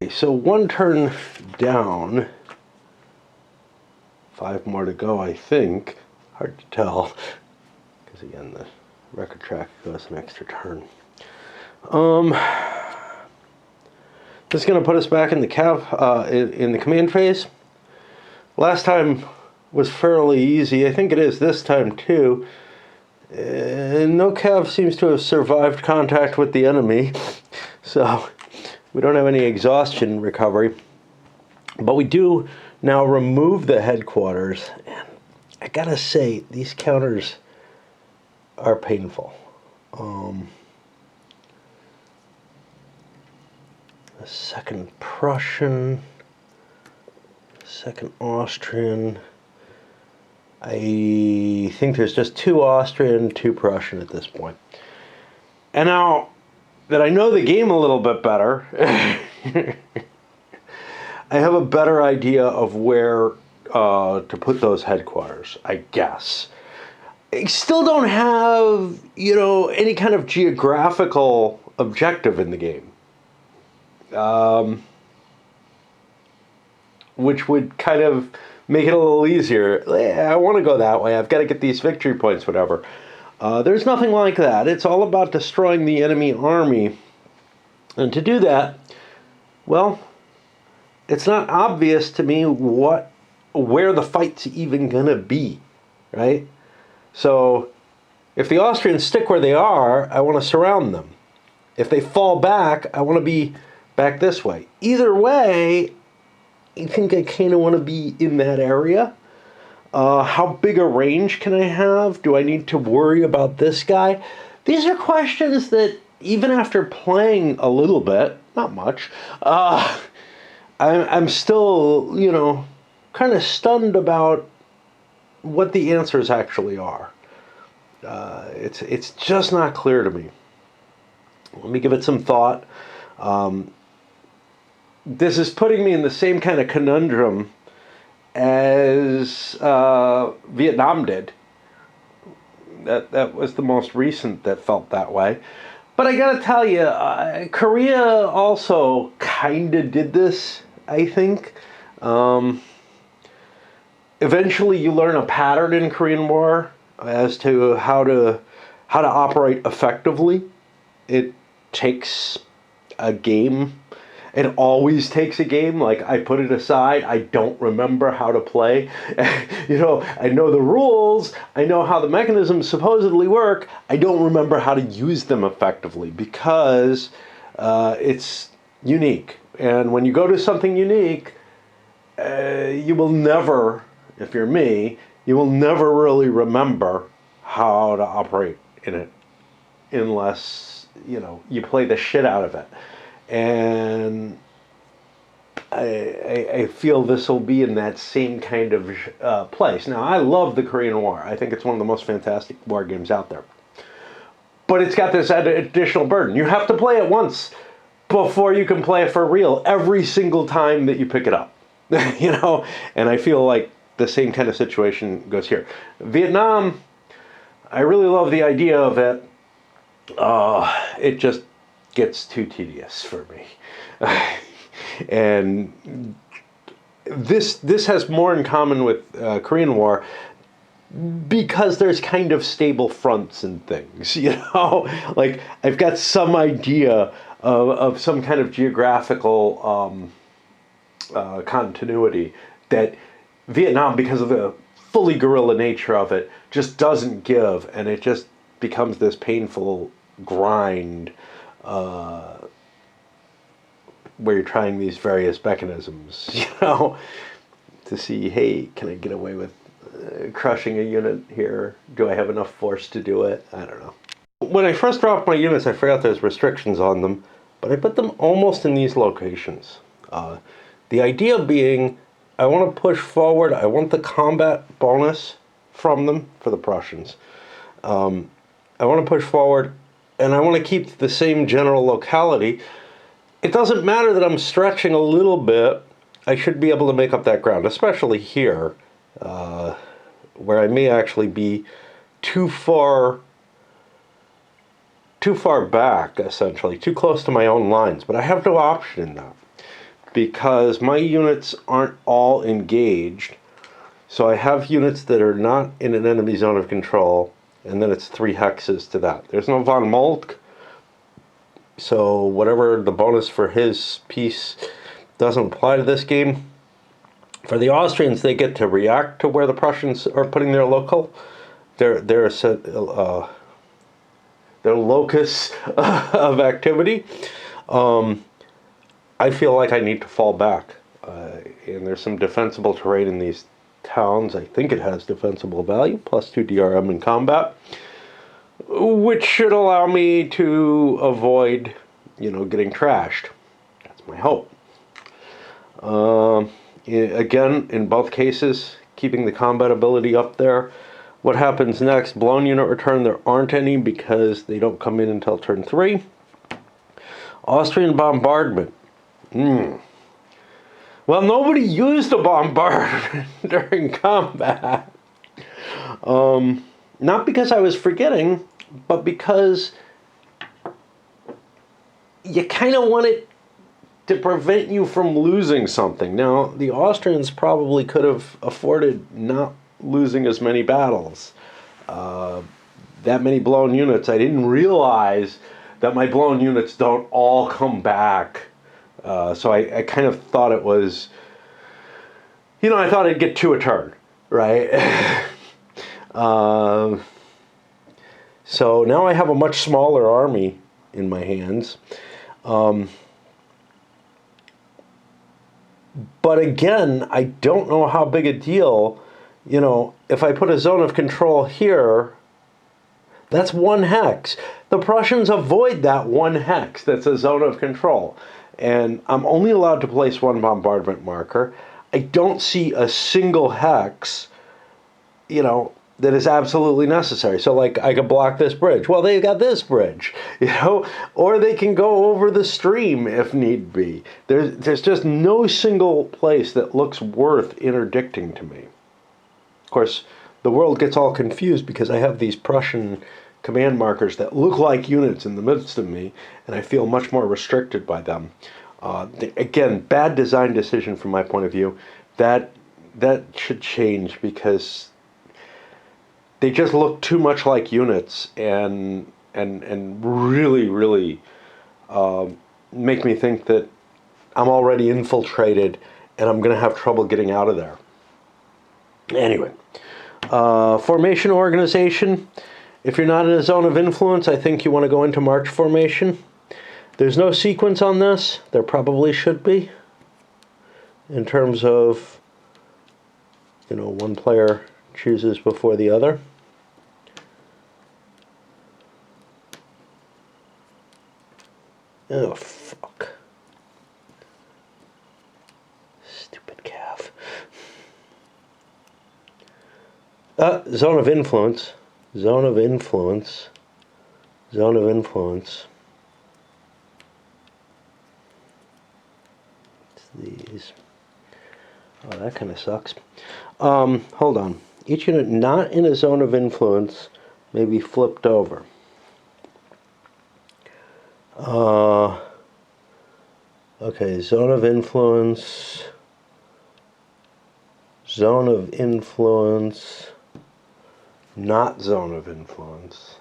So 1 turn down, 5 more to go, I think. Hard to tell, because again, the record track goes an extra turn. This is going to put us back in the in the command phase. Last time was fairly easy. I think it is this time too. No cav seems to have survived contact with the enemy, so we don't have any exhaustion recovery. But we do now remove the headquarters, and I gotta say, these counters are painful. The 2nd Prussian, 2nd Austrian. I think there's just 2 Austrian, 2 Prussian at this point. And now that I know the game a little bit better, I have a better idea of where to put those headquarters, I guess. I still don't have, any kind of geographical objective in the game. Which would kind of make it a little easier. I want to go that way. I've got to get these victory points, whatever. There's nothing like that. It's all about destroying the enemy army. And to do that, well, it's not obvious to me where the fight's even going to be, right? So if the Austrians stick where they are, I want to surround them. If they fall back, I want to be back this way. Either way, I think I kind of want to be in that area. How big a range can I have? Do I need to worry about this guy? These are questions that, even after playing a little bit, not much, I'm still, kind of stunned about what the answers actually are. It's just not clear to me. Let me give it some thought. This is putting me in the same kind of conundrum as Vietnam did. That was the most recent that felt that way. But I gotta tell you, Korea also kind of did this, I think. Eventually you learn a pattern in Korean War as to how to operate effectively. It takes a game. It always takes a game. Like, I put it aside. I don't remember how to play. I know the rules. I know how the mechanisms supposedly work. I don't remember how to use them effectively because it's unique. And when you go to something unique, you will never, if you're me, you will never really remember how to operate in it unless, you play the shit out of it. And I feel this will be in that same kind of place. Now, I love the Korean War. I think it's one of the most fantastic war games out there. But it's got this additional burden. You have to play it once before you can play it for real every single time that you pick it up. And I feel like the same kind of situation goes here. Vietnam, I really love the idea of it. It just gets too tedious for me. And this has more in common with Korean War because there's kind of stable fronts and things, like I've got some idea of some kind of geographical continuity that Vietnam, because of the fully guerrilla nature of it, just doesn't give, and it just becomes this painful grind where you're trying these various mechanisms, to see, hey, can I get away with crushing a unit here? Do I have enough force to do it? I don't know. When I first dropped my units, I forgot there's restrictions on them, but I put them almost in these locations. The idea being, I want to push forward. I want the combat bonus from them for the Prussians. I want to push forward, and I want to keep the same general locality. It doesn't matter that I'm stretching a little bit. I should be able to make up that ground, especially here, where I may actually be too far back, essentially, too close to my own lines. But I have no option in that. because my units aren't all engaged. So I have units that are not in an enemy zone of control, and then it's 3 hexes to that. There's no von Moltke, so whatever the bonus for his piece doesn't apply to this game. For the Austrians, they get to react to where the Prussians are putting their local, their locus of activity. I feel like I need to fall back, and there's some defensible terrain in these towns. I think it has defensible value, +2 DRM in combat, which should allow me to avoid, getting trashed. That's my hope. Again, in both cases, keeping the combat ability up there. What happens next? Blown unit return. There aren't any because they don't come in until turn 3. Austrian bombardment. Well, nobody used a bombardment during combat. Not because I was forgetting, but because you kind of want it to prevent you from losing something. Now, the Austrians probably could have afforded not losing as many battles. That many blown units, I didn't realize that my blown units don't all come back. So I kind of thought it was, I thought I'd get 2 a turn, right? So now I have a much smaller army in my hands. But again, I don't know how big a deal, if I put a zone of control here, that's 1 hex. The Prussians avoid that 1 hex that's a zone of control. And I'm only allowed to place 1 bombardment marker. I don't see a single hex, that is absolutely necessary. So, like, I could block this bridge. Well, they've got this bridge, or they can go over the stream if need be. There's just no single place that looks worth interdicting to me. Of course, the world gets all confused because I have these Prussian command markers that look like units in the midst of me, and I feel much more restricted by them. Again, bad design decision from my point of view. That should change because they just look too much like units and really make me think that I'm already infiltrated and I'm going to have trouble getting out of there. Anyway, formation organization. If you're not in a zone of influence, I think you want to go into march formation. There's no sequence on this. There probably should be, in terms of, one player chooses before the other. Oh, fuck. Stupid calf. Zone of influence. Zone of influence. Zone of influence. It's these. Oh, that kind of sucks. Hold on. Each unit not in a zone of influence may be flipped over. Okay, zone of influence. Zone of influence. Not zone of influence.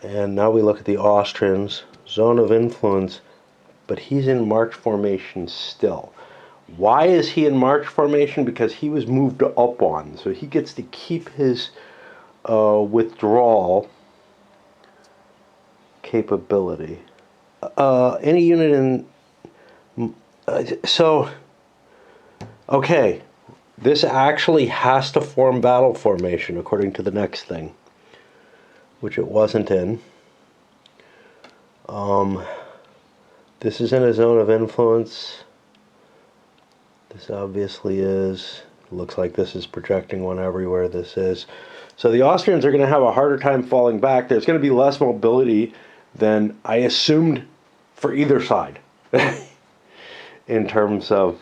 And now we look at the Austrians. Zone of influence, but he's in march formation still. Why is he in march formation? Because he was moved up one, so he gets to keep his withdrawal capability. Any unit in... okay, this actually has to form battle formation according to the next thing, which it wasn't in. This is in a zone of influence. This obviously is. Looks like this is projecting one everywhere. This is. So the Austrians are going to have a harder time falling back. There's going to be less mobility than I assumed for either side. In terms of,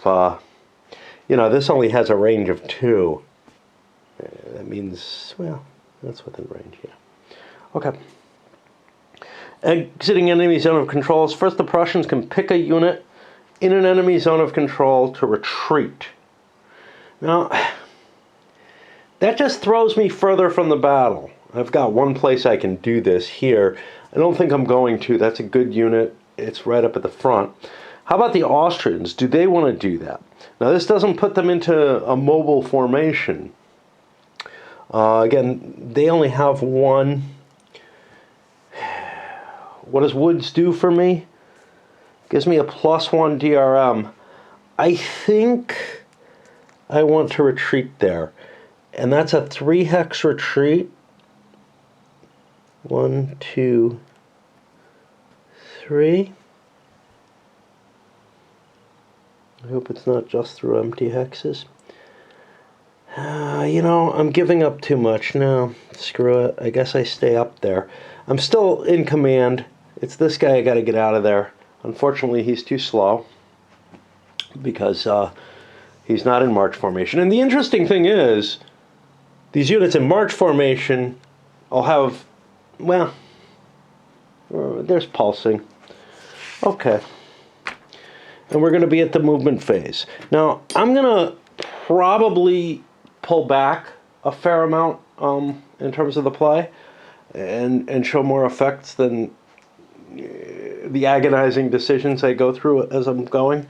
this only has a range of 2. That means, well, that's within range, yeah. Okay. Exiting enemy zone of controls. First, the Prussians can pick a unit in an enemy zone of control to retreat. Now, that just throws me further from the battle. I've got one place I can do this here. I don't think I'm going to. That's a good unit. It's right up at the front. How about the Austrians? Do they want to do that? Now, this doesn't put them into a mobile formation. Again, they only have one. What does Woods do for me? Gives me a +1 DRM. I think I want to retreat there. And that's a 3-hex retreat. 1, 2, 3. I hope it's not just through empty hexes. You know, I'm giving up too much. No, screw it. I guess I stay up there. I'm still in command. It's this guy I got to get out of there. Unfortunately, he's too slow because he's not in march formation. And the interesting thing is, these units in march formation, I'll have, well, there's pulsing. Okay. And we're going to be at the movement phase. Now, I'm going to probably pull back a fair amount in terms of the play and show more effects than the agonizing decisions I go through as I'm going.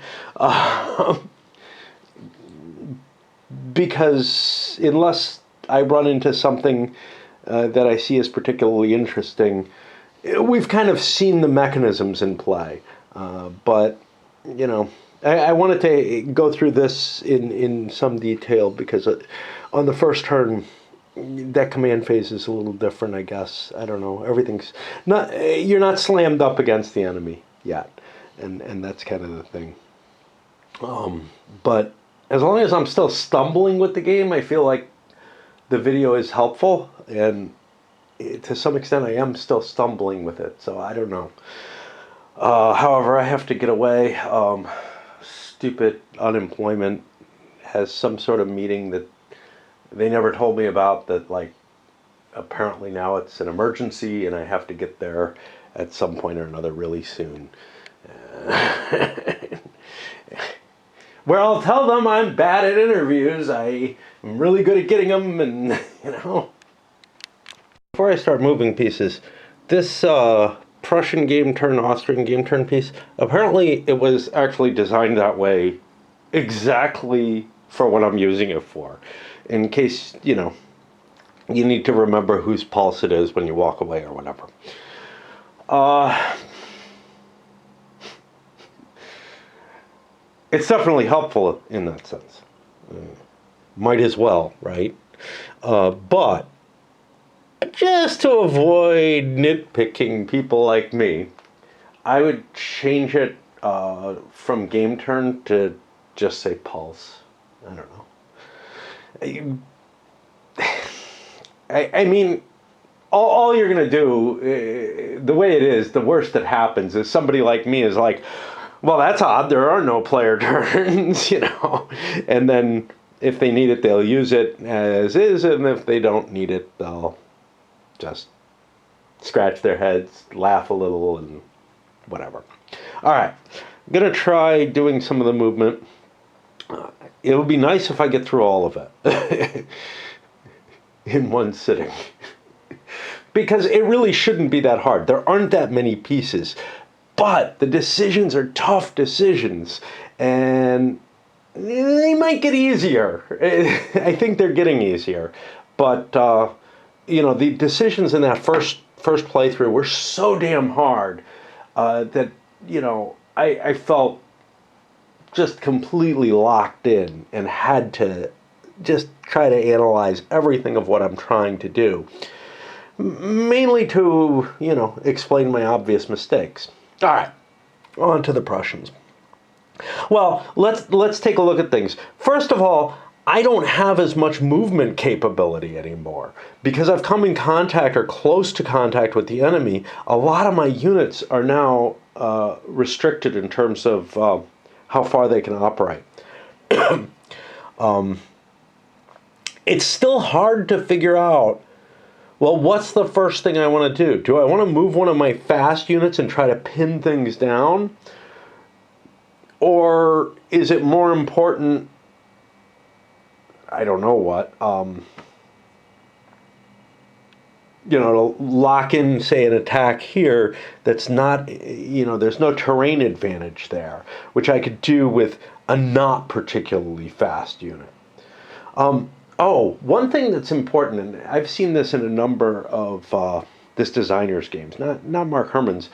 Because unless I run into something that I see as particularly interesting, we've kind of seen the mechanisms in play. But, you know, I wanted to go through this in some detail because on the first turn, that command phase is a little different, I guess. I don't know. Everything's not, you're not slammed up against the enemy yet. And that's kind of the thing. But as long as I'm still stumbling with the game, I feel like the video is helpful. And to some extent, I am still stumbling with it. So I don't know. However, I have to get away. Stupid unemployment has some sort of meeting that they never told me about that, like, apparently now it's an emergency and I have to get there at some point or another really soon. Where I'll tell them I'm bad at interviews. I'm really good at getting them, and, you know. Before I start moving pieces, this Prussian game turn, Austrian game turn piece, apparently it was actually designed that way exactly for what I'm using it for. In case, you know, you need to remember whose pulse it is when you walk away or whatever. It's definitely helpful in that sense. Might as well, right? But just to avoid nitpicking people like me, I would change it from game turn to just say pulse. I don't know. I mean, all you're going to do, the way it is, the worst that happens is somebody like me is like, well, that's odd. There are no player turns, you know. And then if they need it, they'll use it as is. And if they don't need it, they'll just scratch their heads, laugh a little, and whatever. All right. I'm going to try doing some of the movement. It would be nice if I get through all of it in one sitting. Because it really shouldn't be that hard. There aren't that many pieces. But the decisions are tough decisions. And they might get easier. I think they're getting easier. But, you know, the decisions in that first playthrough were so damn hard that, you know, I felt just completely locked in and had to just try to analyze everything of what I'm trying to do. Mainly to, you know, explain my obvious mistakes. All right, on to the Prussians. Well, let's take a look at things. First of all, I don't have as much movement capability anymore. Because I've come in contact or close to contact with the enemy, a lot of my units are now restricted in terms of how far they can operate. It's still hard to figure out, well, what's the first thing I want to do? Do I want to move one of my fast units and try to pin things down? Or is it more important, I don't know what, to lock in, say, an attack here that's not, there's no terrain advantage there, which I could do with a not particularly fast unit. One thing that's important, and I've seen this in a number of this designer's games, not Mark Herman's,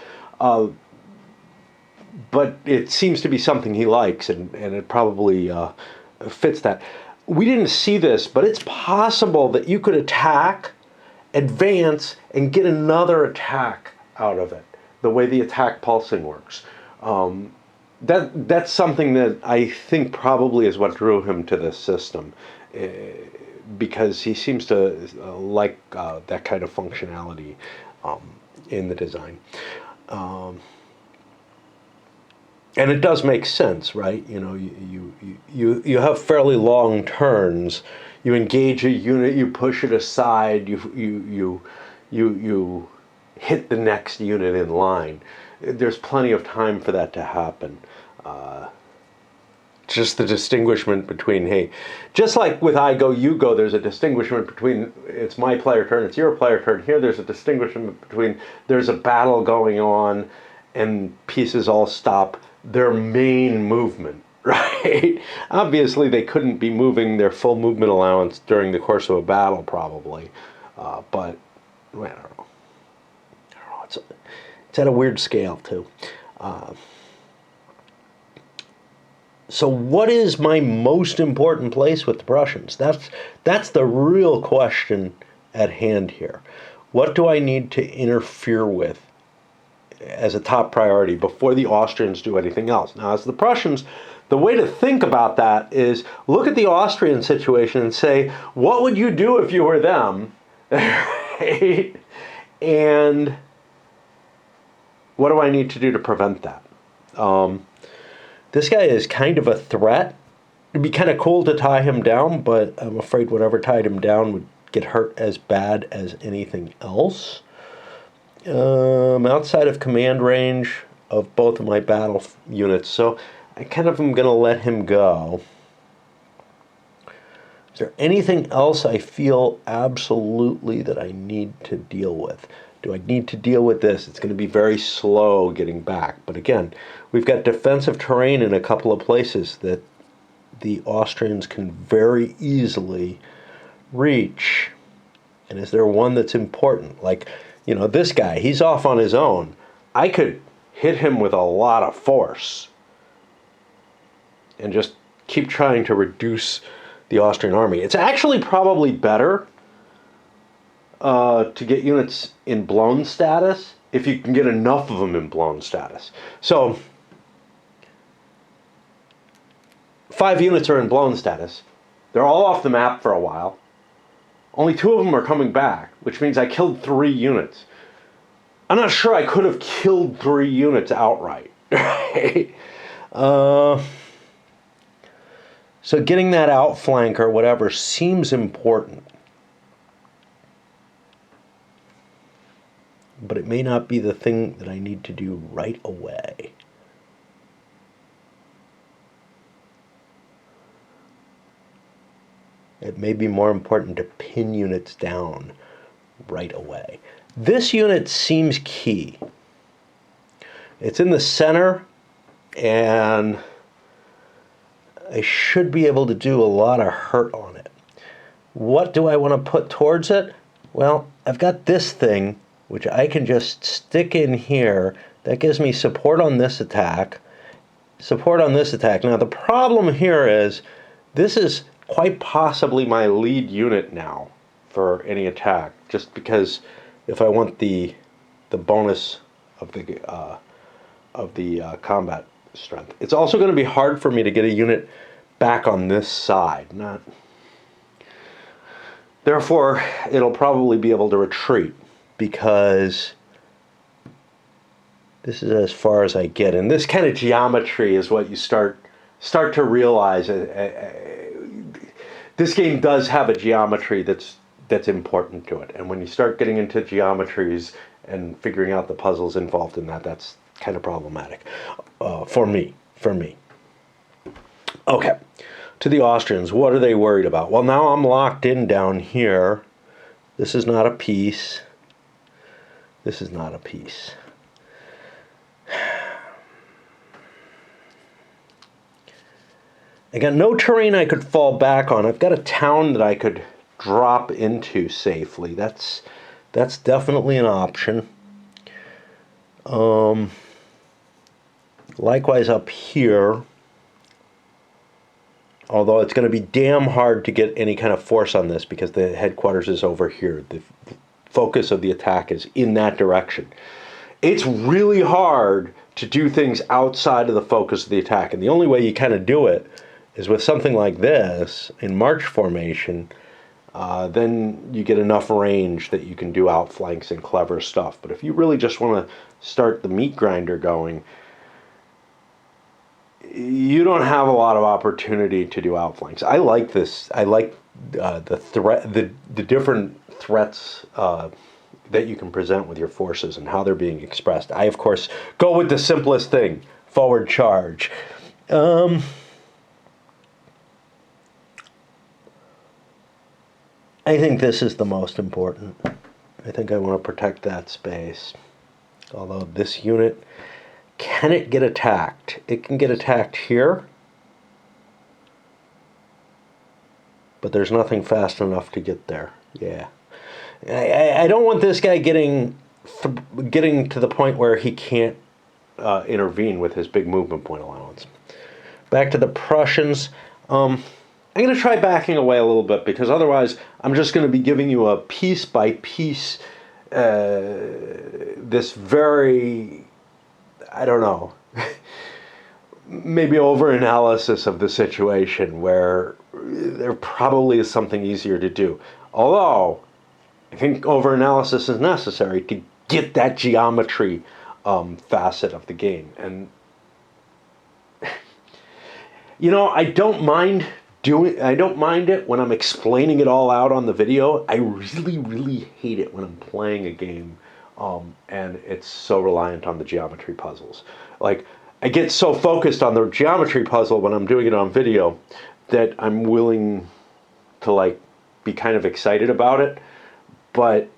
but it seems to be something he likes, and it probably fits that. We didn't see this, but it's possible that you could attack, advance, and get another attack out of it, the way the attack pulsing works. That's something that I think probably is what drew him to this system, because he seems to like that kind of functionality in the design. And it does make sense, right? You have fairly long turns. You engage a unit, you push it aside, you hit the next unit in line. There's plenty of time for that to happen. Just the distinguishment between, hey, just like with I go, you go, there's a distinguishment between it's my player turn, it's your player turn. Here there's a distinguishment between there's a battle going on and pieces all stop their main movement, right? Obviously they couldn't be moving their full movement allowance during the course of a battle probably, but I don't know. It's at a weird scale too. So what is my most important place with the Prussians? That's the real question at hand here. What do I need to interfere with as a top priority before the Austrians do anything else? Now, as the Prussians, the way to think about that is look at the Austrian situation and say, what would you do if you were them? Right? And what do I need to do to prevent that? This guy is kind of a threat. It'd be kind of cool to tie him down, but I'm afraid whatever tied him down would get hurt as bad as anything else. Outside of command range of both of my battle units, so I kind of am going to let him go. Is there anything else I feel absolutely that I need to deal with? Do I need to deal with this? It's going to be very slow getting back. But again, we've got defensive terrain in a couple of places that the Austrians can very easily reach. And is there one that's important? Like, this guy, he's off on his own. I could hit him with a lot of force and just keep trying to reduce the Austrian army. It's actually probably better to get units in blown status if you can get enough of them in blown status. So 5 units are in blown status. They're all off the map for a while. Only 2 of them are coming back, which means I killed 3 units. I'm not sure I could have killed 3 units outright. Right? So getting that outflank or whatever seems important. But it may not be the thing that I need to do right away. It may be more important to pin units down right away. This unit seems key. It's in the center, and I should be able to do a lot of hurt on it. What do I want to put towards it? Well, I've got this thing, which I can just stick in here. That gives me support on this attack. Support on this attack. Now, the problem here is this is quite possibly my lead unit now for any attack, just because if I want the bonus of the combat strength. It's also going to be hard for me to get a unit back on this side. Therefore, it'll probably be able to retreat, because this is as far as I get. And this kind of geometry is what you start to realize. This game does have a geometry that's important to it. And when you start getting into geometries and figuring out the puzzles involved in that, that's kind of problematic for me. Okay, to the Austrians, what are they worried about? Well, now I'm locked in down here. This is not a piece. This is not a piece. I got no terrain I could fall back on. I've got a town that I could drop into safely. That's definitely an option. Likewise up here, although it's going to be damn hard to get any kind of force on this because the headquarters is over here. The focus of the attack is in that direction. It's really hard to do things outside of the focus of the attack, and the only way you kind of do it is with something like this in march formation. Then you get enough range that you can do outflanks and clever stuff. But if you really just want to start the meat grinder going, you don't have a lot of opportunity to do outflanks. I like this. I like the different threats that you can present with your forces and how they're being expressed. I, of course, go with the simplest thing: forward charge. I think this is the most important. I think I want to protect that space. Although this unit, can it get attacked? It can get attacked here, but there's nothing fast enough to get there. Yeah. I don't want this guy getting to the point where he can't intervene with his big movement point allowance. Back to the Prussians. I'm going to try backing away a little bit because otherwise I'm just going to be giving you a piece by piece, this very, I don't know, maybe over-analysis of the situation where there probably is something easier to do. Although, I think over-analysis is necessary to get that geometry facet of the game. And, you know, I don't mind it when I'm explaining it all out on the video. I really, really hate it when I'm playing a game and it's so reliant on the geometry puzzles. Like, I get so focused on the geometry puzzle when I'm doing it on video that I'm willing to, like, be kind of excited about it. But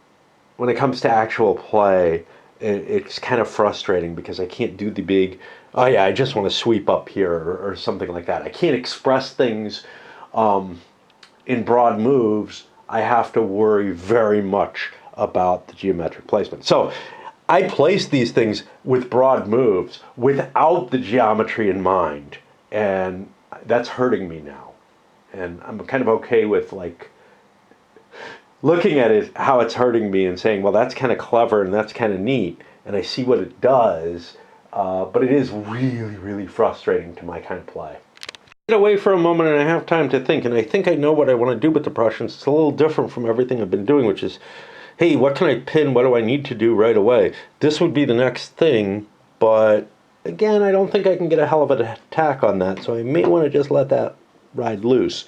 when it comes to actual play, it's kind of frustrating because I can't do the big, oh yeah, I just want to sweep up here or something like that. I can't express things in broad moves. I have to worry very much about the geometric placement. So I place these things with broad moves without the geometry in mind, and that's hurting me now. And I'm kind of okay with, like, looking at it, how it's hurting me and saying, well, that's kind of clever and that's kind of neat, and I see what it does, but it is really, really frustrating to my kind of play. Get away for a moment and I have time to think, and I think I know what I want to do with the Prussians. It's a little different from everything I've been doing, which is, hey, what can I pin? What do I need to do right away? This would be the next thing, but again, I don't think I can get a hell of an attack on that, so I may want to just let that ride loose.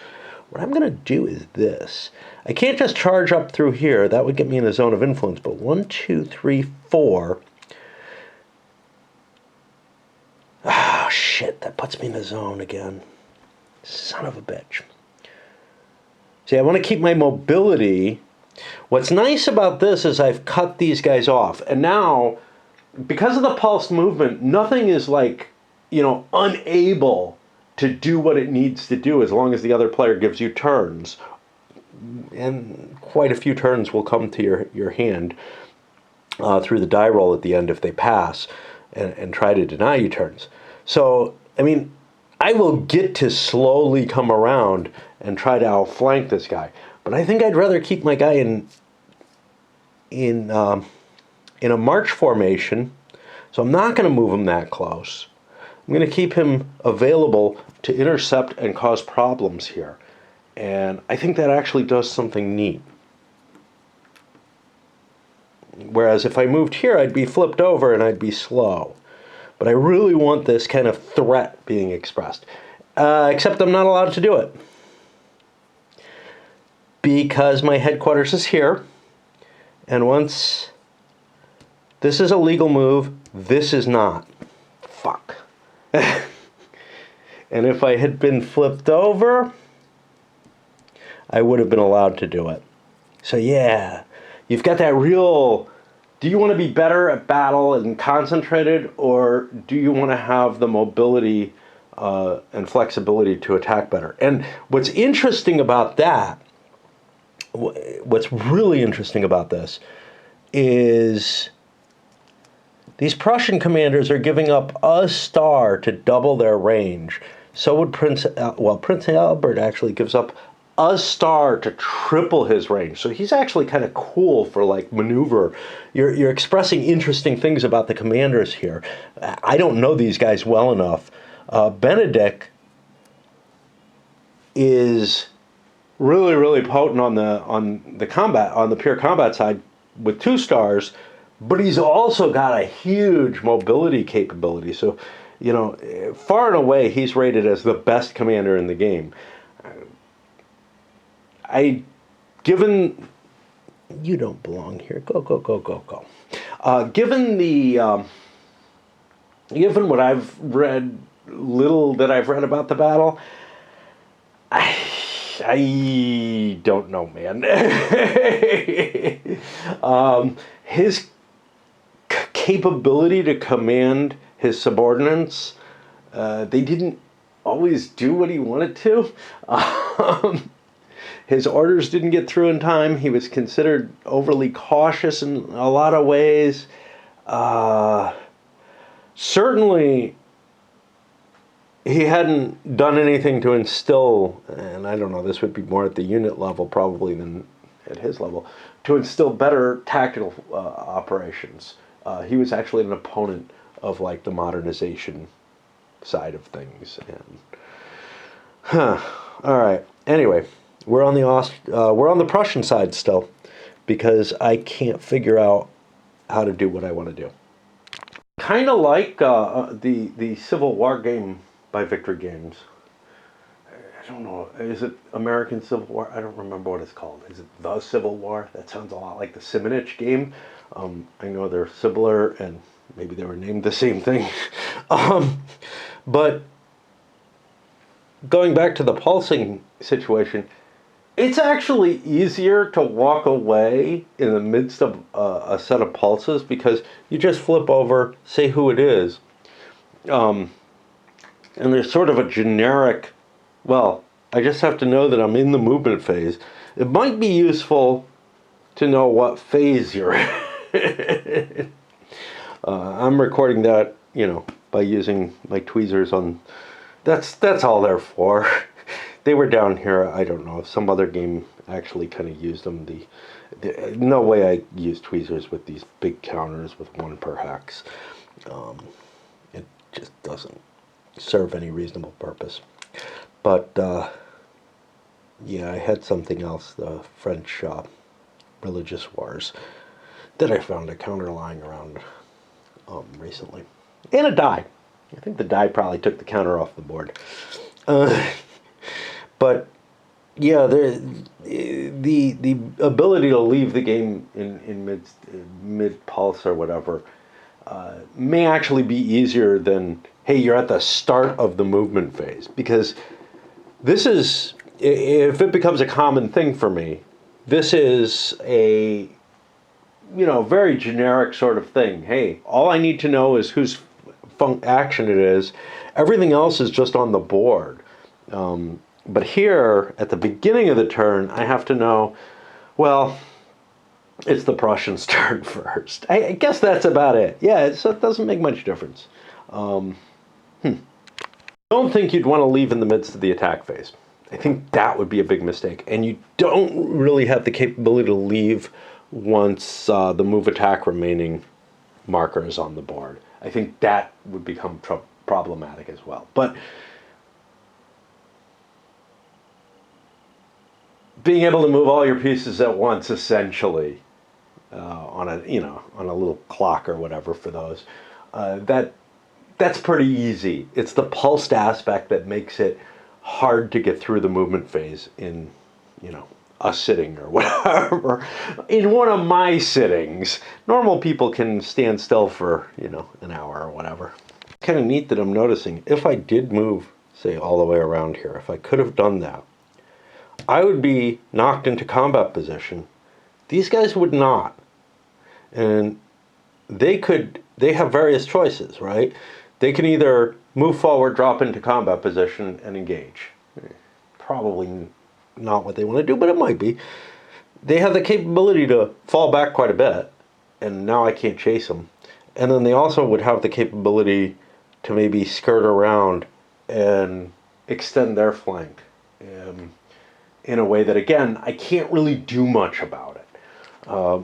What I'm going to do is this. I can't just charge up through here. That would get me in the zone of influence. But 1, 2, 3, 4. Ah, shit. That puts me in the zone again. Son of a bitch. See, I want to keep my mobility. What's nice about this is I've cut these guys off. And now, because of the pulsed movement, nothing is, like, you know, unable to do what it needs to do as long as the other player gives you turns. And quite a few turns will come to your hand through the die roll at the end if they pass and try to deny you turns. So, I mean, I will get to slowly come around and try to outflank this guy. But I think I'd rather keep my guy in a march formation, so I'm not going to move him that close. I'm going to keep him available to intercept and cause problems here. And I think that actually does something neat. Whereas if I moved here, I'd be flipped over and I'd be slow. But I really want this kind of threat being expressed. Except I'm not allowed to do it. Because my headquarters is here. And once this is a legal move, this is not. Fuck. And if I had been flipped over, I would have been allowed to do it. So yeah, you've got that real, do you want to be better at battle and concentrated, or do you want to have the mobility and flexibility to attack better? And what's interesting about that, what's really interesting about this, is these Prussian commanders are giving up a star to double their range. So would Prince Albert actually gives up a star to triple his range. So he's actually kind of cool for like maneuver. You're expressing interesting things about the commanders here. I don't know these guys well enough. Benedict is really, really potent on the pure combat side with 2 stars, but he's also got a huge mobility capability. So, you know, far and away, he's rated as the best commander in the game. Given you don't belong here, go. Given what I've read, little that I've read about the battle, I don't know, man. His capability to command his subordinates, they didn't always do what he wanted to. His orders didn't get through in time. He was considered overly cautious in a lot of ways. Certainly, he hadn't done anything to instill, and I don't know, this would be more at the unit level probably than at his level, to instill better tactical operations. He was actually an opponent of like the modernization side of things. And all right. Anyway, we're on the Prussian side still, because I can't figure out how to do what I want to do. Kind of like the Civil War game by Victory Games. I don't know. Is it American Civil War? I don't remember what it's called. Is it The Civil War? That sounds a lot like the Simonich game. I know they're similar, and maybe they were named the same thing. But going back to the pulsing situation, it's actually easier to walk away in the midst of a set of pulses, because you just flip over, say who it is, and there's sort of a generic, well, I just have to know that I'm in the movement phase. It might be useful to know what phase you're in. I'm recording that, you know, by using my tweezers on, that's all they're for. They were down here, I don't know, some other game actually kind of used them. No way I use tweezers with these big counters with 1 per hex. It just doesn't serve any reasonable purpose. But, yeah, I had something else, the French religious wars, that I found a counter lying around recently. And a die. I think the die probably took the counter off the board. But yeah, the ability to leave the game in mid pulse or whatever may actually be easier than, hey, you're at the start of the movement phase, because this is, if it becomes a common thing for me, this is a, you know, very generic sort of thing. Hey, all I need to know is whose action it is. Everything else is just on the board. But here, at the beginning of the turn, I have to know, well, it's the Prussians' turn first. I guess that's about it. Yeah, so it doesn't make much difference. Don't think you'd want to leave in the midst of the attack phase. I think that would be a big mistake. And you don't really have the capability to leave once the move attack remaining marker is on the board. I think that would become problematic as well. But being able to move all your pieces at once, essentially, on a little clock or whatever for those, that's pretty easy. It's the pulsed aspect that makes it hard to get through the movement phase in, you know, a sitting or whatever. In one of my sittings, normal people can stand still for, you know, an hour or whatever. Kind of neat that I'm noticing, if I did move say all the way around here, if I could have done that, I would be knocked into combat position. These guys would not. And they have various choices, right? They can either move forward, drop into combat position, and engage. Probably not what they want to do, but it might be. They have the capability to fall back quite a bit, and now I can't chase them. And then they also would have the capability to maybe skirt around and extend their flank in a way that, again, I can't really do much about it.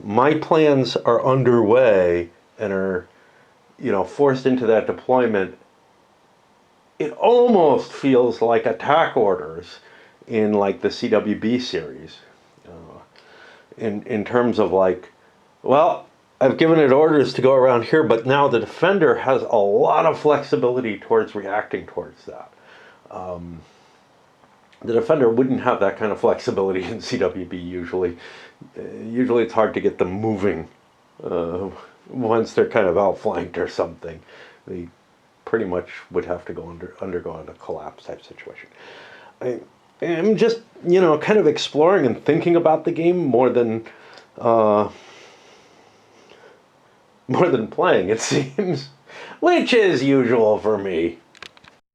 My plans are underway and are, forced into that deployment. It almost feels like attack orders in like the CWB series, in terms of like, well, I've given it orders to go around here, but now the defender has a lot of flexibility towards reacting towards that. The defender wouldn't have that kind of flexibility in CWB usually. Usually it's hard to get them moving once they're kind of outflanked or something. They pretty much would have to undergo a collapse type situation. I'm just, kind of exploring and thinking about the game more than playing, it seems, which is usual for me.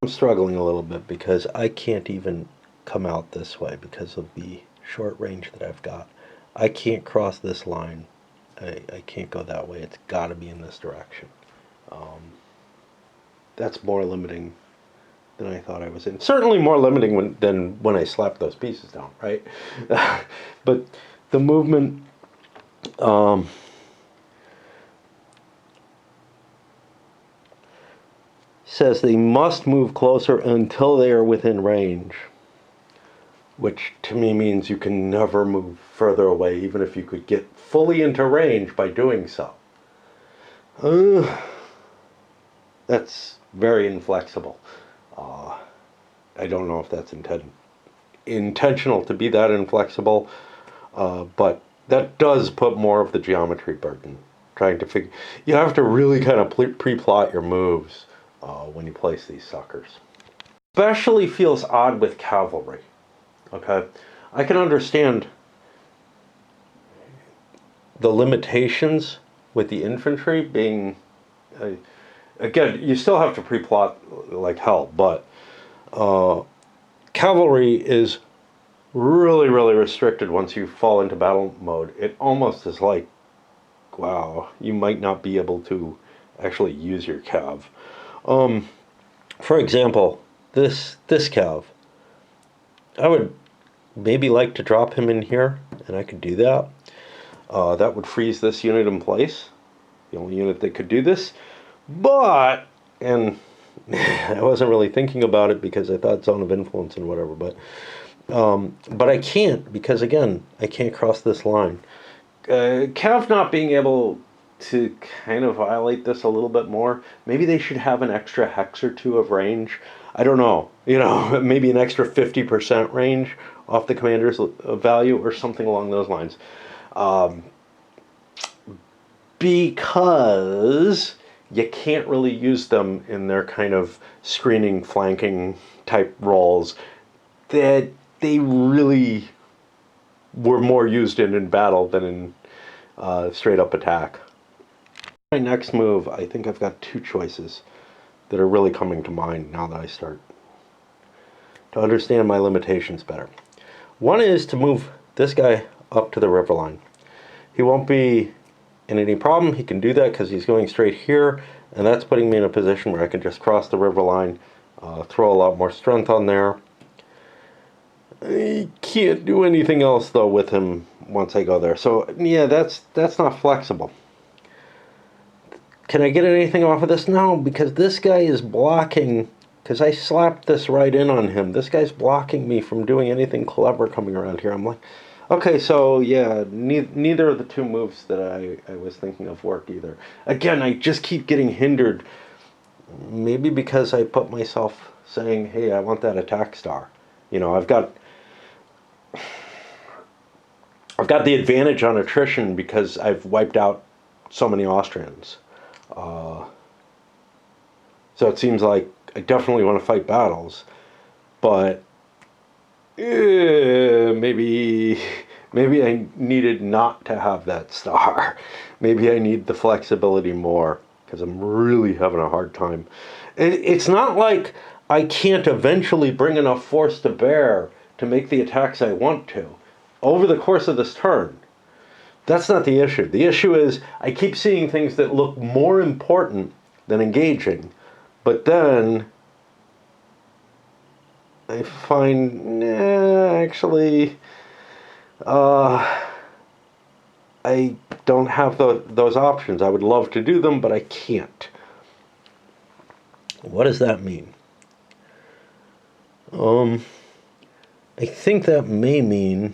I'm struggling a little bit because I can't even come out this way because of the short range that I've got. I can't cross this line. I can't go that way. It's got to be in this direction. That's more limiting than I thought I was in. Certainly more limiting than when I slapped those pieces down, right? But the movement... says they must move closer until they are within range, which to me means you can never move further away, even if you could get fully into range by doing so. That's very inflexible. I don't know if that's intentional to be that inflexible, but that does put more of the geometry burden. Trying to figure, you have to really kind of pre-plot your moves when you place these suckers. Especially feels odd with cavalry. Okay, I can understand the limitations with the infantry being, again, you still have to pre-plot like hell, but cavalry is really, really restricted once you fall into battle mode. It almost is like, wow, you might not be able to actually use your cav. For example, this cav, I would maybe like to drop him in here, and I could do that. That would freeze this unit in place, the only unit that could do this. But, and I wasn't really thinking about it because I thought zone of influence and whatever, but I can't because, again, I can't cross this line. Cav not being able to kind of violate this a little bit more. Maybe they should have an extra hex or two of range. I don't know. Maybe an extra 50% range off the commander's value or something along those lines. Because you can't really use them in their kind of screening, flanking type roles that they really were more used in battle than in straight up attack. My next move, I think I've got two choices that are really coming to mind now that I start to understand my limitations better. One is to move this guy up to the river line. He won't be in any problem. He can do that because he's going straight here, and that's putting me in a position where I can just cross the river line, throw a lot more strength on there. I can't do anything else though with him once I go there. So yeah, that's not flexible. Can I get anything off of this? No, because this guy is blocking, because I slapped this right in on him. This guy's blocking me from doing anything clever coming around here. I'm like, okay, so yeah, neither of the two moves that I was thinking of work either. Again, I just keep getting hindered. Maybe because I put myself saying, hey, I want that attack star. I've got the advantage on attrition because I've wiped out so many Austrians. So it seems like I definitely want to fight battles. but maybe I needed not to have that star. Maybe I need the flexibility more, because I'm really having a hard time. It's not like I can't eventually bring enough force to bear to make the attacks I want to over the course of this turn. That's not the issue. The issue is I keep seeing things that look more important than engaging, but then I find, actually, I don't have those options. I would love to do them, but I can't. What does that mean? I think that may mean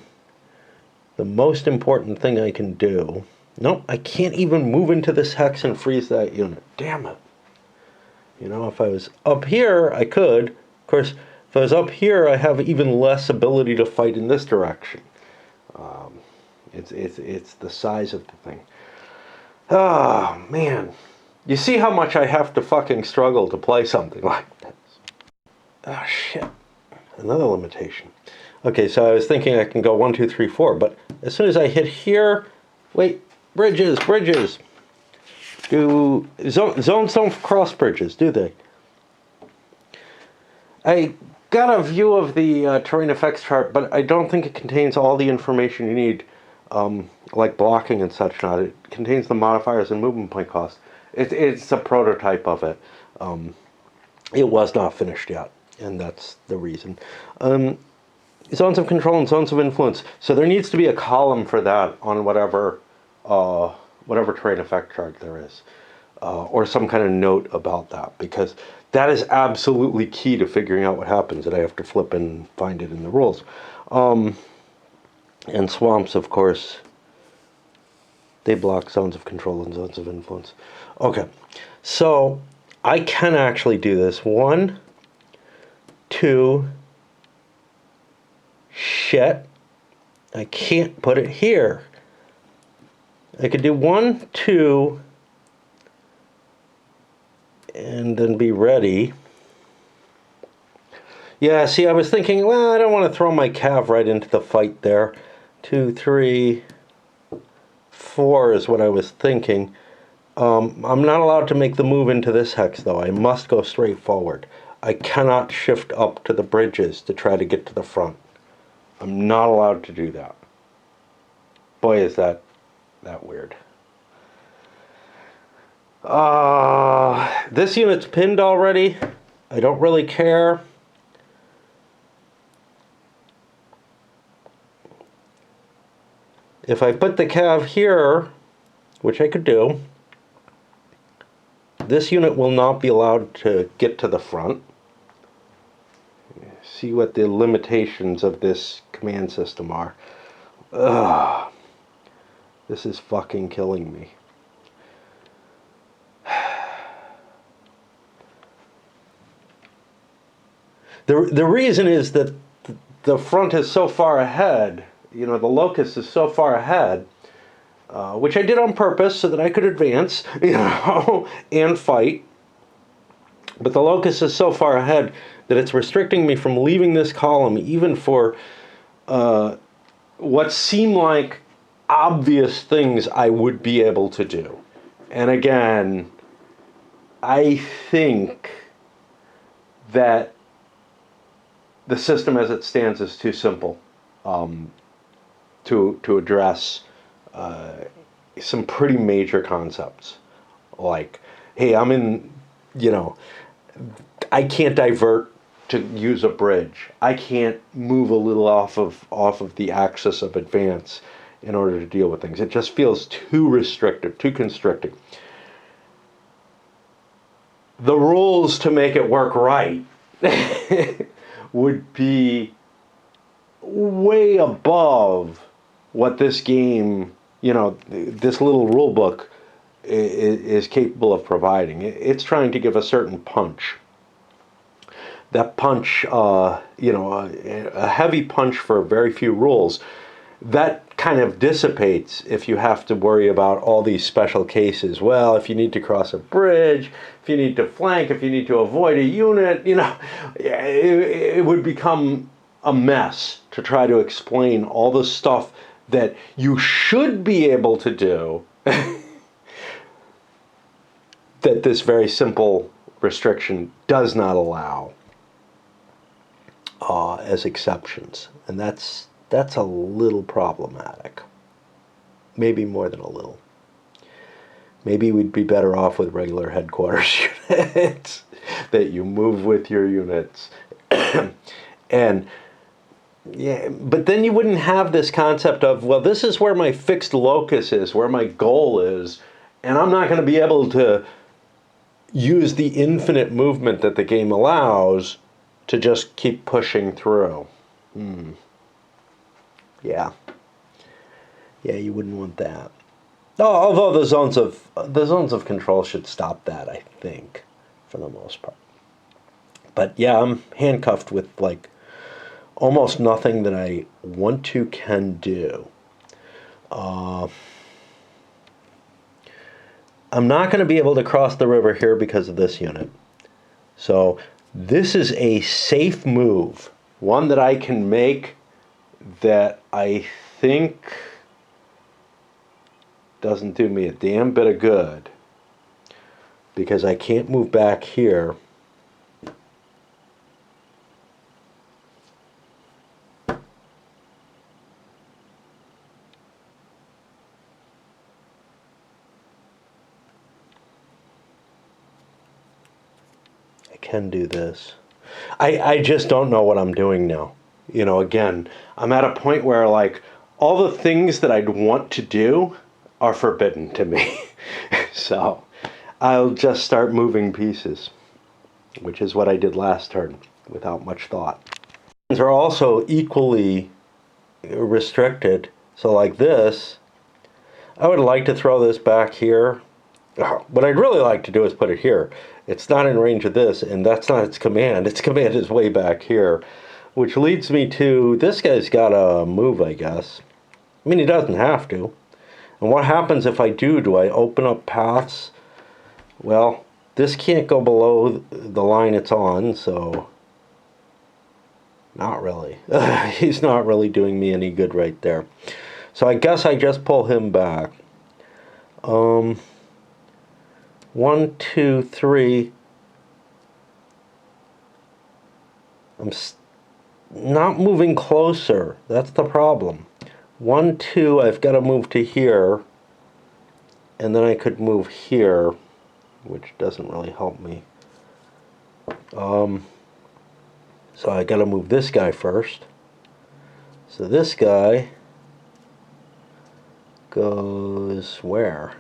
the most important thing I can do. Nope, I can't even move into this hex and freeze that unit. Damn it. You know, if I was up here, I could. Of course, if I was up here, I have even less ability to fight in this direction. It's the size of the thing. Oh, man. You see how much I have to fucking struggle to play something like this. Oh, shit. Another limitation. Okay, so I was thinking I can go 1, 2, 3, 4, but as soon as I hit here... Wait, bridges! Zones don't cross bridges, do they? I got a view of the terrain effects chart, but I don't think it contains all the information you need, like blocking and such not. It contains the modifiers and movement point cost. It's a prototype of it. It was not finished yet, and that's the reason. Zones of control and zones of influence. So there needs to be a column for that on whatever terrain effect chart there is, or some kind of note about that, because that is absolutely key to figuring out what happens, and I have to flip and find it in the rules. And swamps, of course, they block zones of control and zones of influence. Okay, so I can actually do this. 1, 2, shit, I can't put it here. I could do 1, 2, and then be ready. Yeah, see, I was thinking, well, I don't want to throw my cav right into the fight there. 2, 3, 4 is what I was thinking. I'm not allowed to make the move into this hex, though. I must go straight forward. I cannot shift up to the bridges to try to get to the front. I'm not allowed to do that. Boy, is that weird. This unit's pinned already. I don't really care. If I put the cav here, which I could do, this unit will not be allowed to get to the front. See what the limitations of this command system are. Ugh. This is fucking killing me. The reason is that the front is so far ahead, you know, the locus is so far ahead, which I did on purpose so that I could advance, you know, and fight. But the locus is so far ahead that it's restricting me from leaving this column even for what seem like obvious things I would be able to do. And again, I think that the system as it stands is too simple to address some pretty major concepts. Like, hey, I'm in, you know, I can't divert to use a bridge. I can't move a little off of the axis of advance in order to deal with things. It just feels too restrictive, too constricting. The rules to make it work right would be way above what this game, you know, this little rule book is capable of providing. It's trying to give a certain punch. That punch, you know, a heavy punch for very few rules, that kind of dissipates if you have to worry about all these special cases. Well, if you need to cross a bridge, if you need to flank, if you need to avoid a unit, you know, it would become a mess to try to explain all the stuff that you should be able to do that this very simple restriction does not allow as exceptions. And that's a little problematic. Maybe more than a little. Maybe we'd be better off with regular headquarters units that you move with your units. And yeah, but then you wouldn't have this concept of, well, this is where my fixed locus is, where my goal is, and I'm not going to be able to use the infinite movement that the game allows to just keep pushing through. Yeah. Yeah, you wouldn't want that. Although the zones of control should stop that, I think, for the most part. But yeah, I'm handcuffed with like almost nothing that I want to can do. I'm not going to be able to cross the river here because of this unit. So this is a safe move, one that I can make that I think doesn't do me a damn bit of good, because I can't move back here. I can do this. I just don't know what I'm doing now. You know, again, I'm at a point where like all the things that I'd want to do are forbidden to me. So I'll just start moving pieces, which is what I did last turn without much thought. These are also equally restricted. So like this, I would like to throw this back here. What I'd really like to do is put it here. It's not in range of this, and that's not its command. Its command is way back here, which leads me to, this guy's got to move, I guess. I mean, he doesn't have to. And what happens if I do? Do I open up paths? Well, this can't go below the line it's on, so not really. He's not really doing me any good right there. So I guess I just pull him back. 1, 2, 3. I'm not moving closer. That's the problem. 1, 2, I've got to move to here. And then I could move here, which doesn't really help me. So I got to move this guy first. So this guy goes where?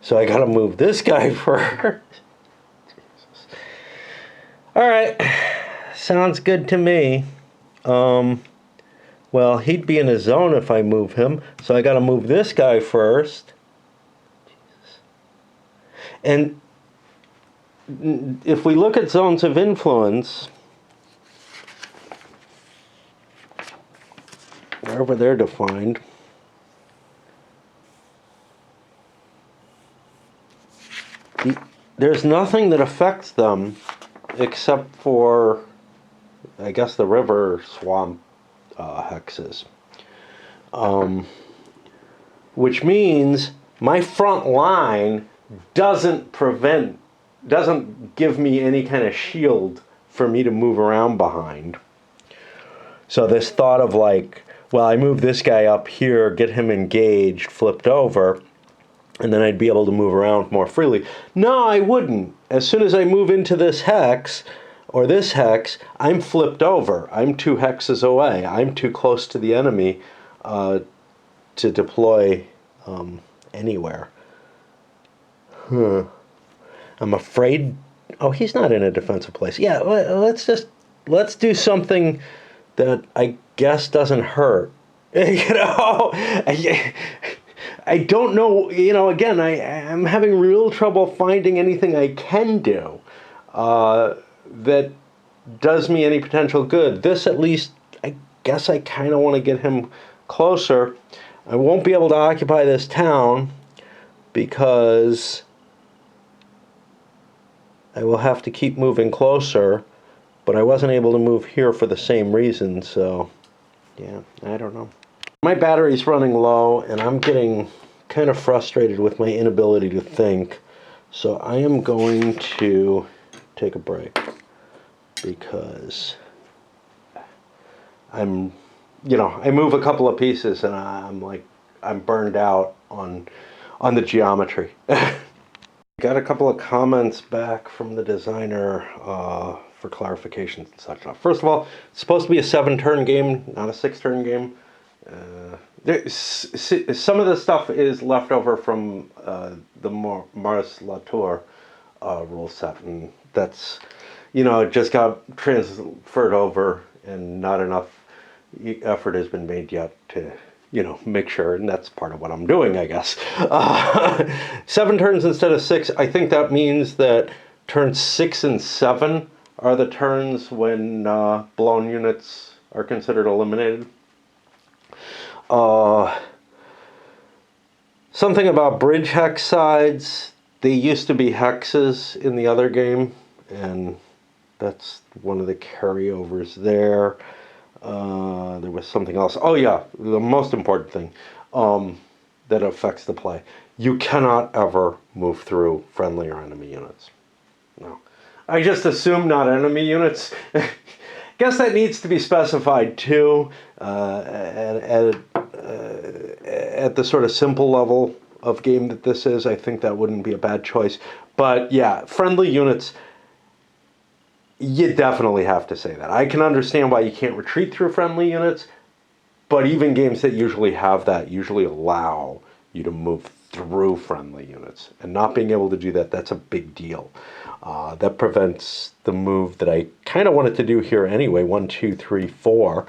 So I got to move this guy first. All right, sounds good to me. Well, he'd be in a zone if I move him, so I got to move this guy first. Jesus. And if we look at zones of influence, wherever they're defined, there's nothing that affects them except for, I guess, the river swamp hexes. Which means my front line doesn't give me any kind of shield for me to move around behind. So this thought of like, well, I move this guy up here, get him engaged, flipped over, and then I'd be able to move around more freely. No, I wouldn't. As soon as I move into this hex, or this hex, I'm flipped over. I'm 2 hexes away. I'm too close to the enemy to deploy anywhere. I'm afraid... Oh, he's not in a defensive place. Yeah, let's do something that I guess doesn't hurt. You know, I don't know, you know, again, I'm having real trouble finding anything I can do that does me any potential good. This, at least, I guess I kind of want to get him closer. I won't be able to occupy this town because I will have to keep moving closer, but I wasn't able to move here for the same reason, so yeah, I don't know. My battery's running low, and I'm getting kind of frustrated with my inability to think, so I am going to take a break because I move a couple of pieces and I'm burned out on the geometry. Got a couple of comments back from the designer for clarifications and such. First of all, it's supposed to be a 7-turn game, not a 6-turn game. Some of the stuff is left over from the Mars Latour rule set, and that's, it just got transferred over, and not enough effort has been made yet to make sure, and that's part of what I'm doing, I guess. 7 turns instead of 6, I think that means that turns 6 and 7 are the turns when blown units are considered eliminated. Something about bridge hex sides. They used to be hexes in the other game, and that's one of the carryovers there. There was something else. Oh yeah, the most important thing that affects the play. You cannot ever move through friendly or enemy units. No. I just assume not enemy units. Guess that needs to be specified too at the sort of simple level of game that this is. I think that wouldn't be a bad choice. But yeah, friendly units, you definitely have to say that. I can understand why you can't retreat through friendly units, but even games that usually have that usually allow you to move through friendly units. And not being able to do that, that's a big deal. That prevents the move that I kind of wanted to do here anyway, 1, 2, 3, 4.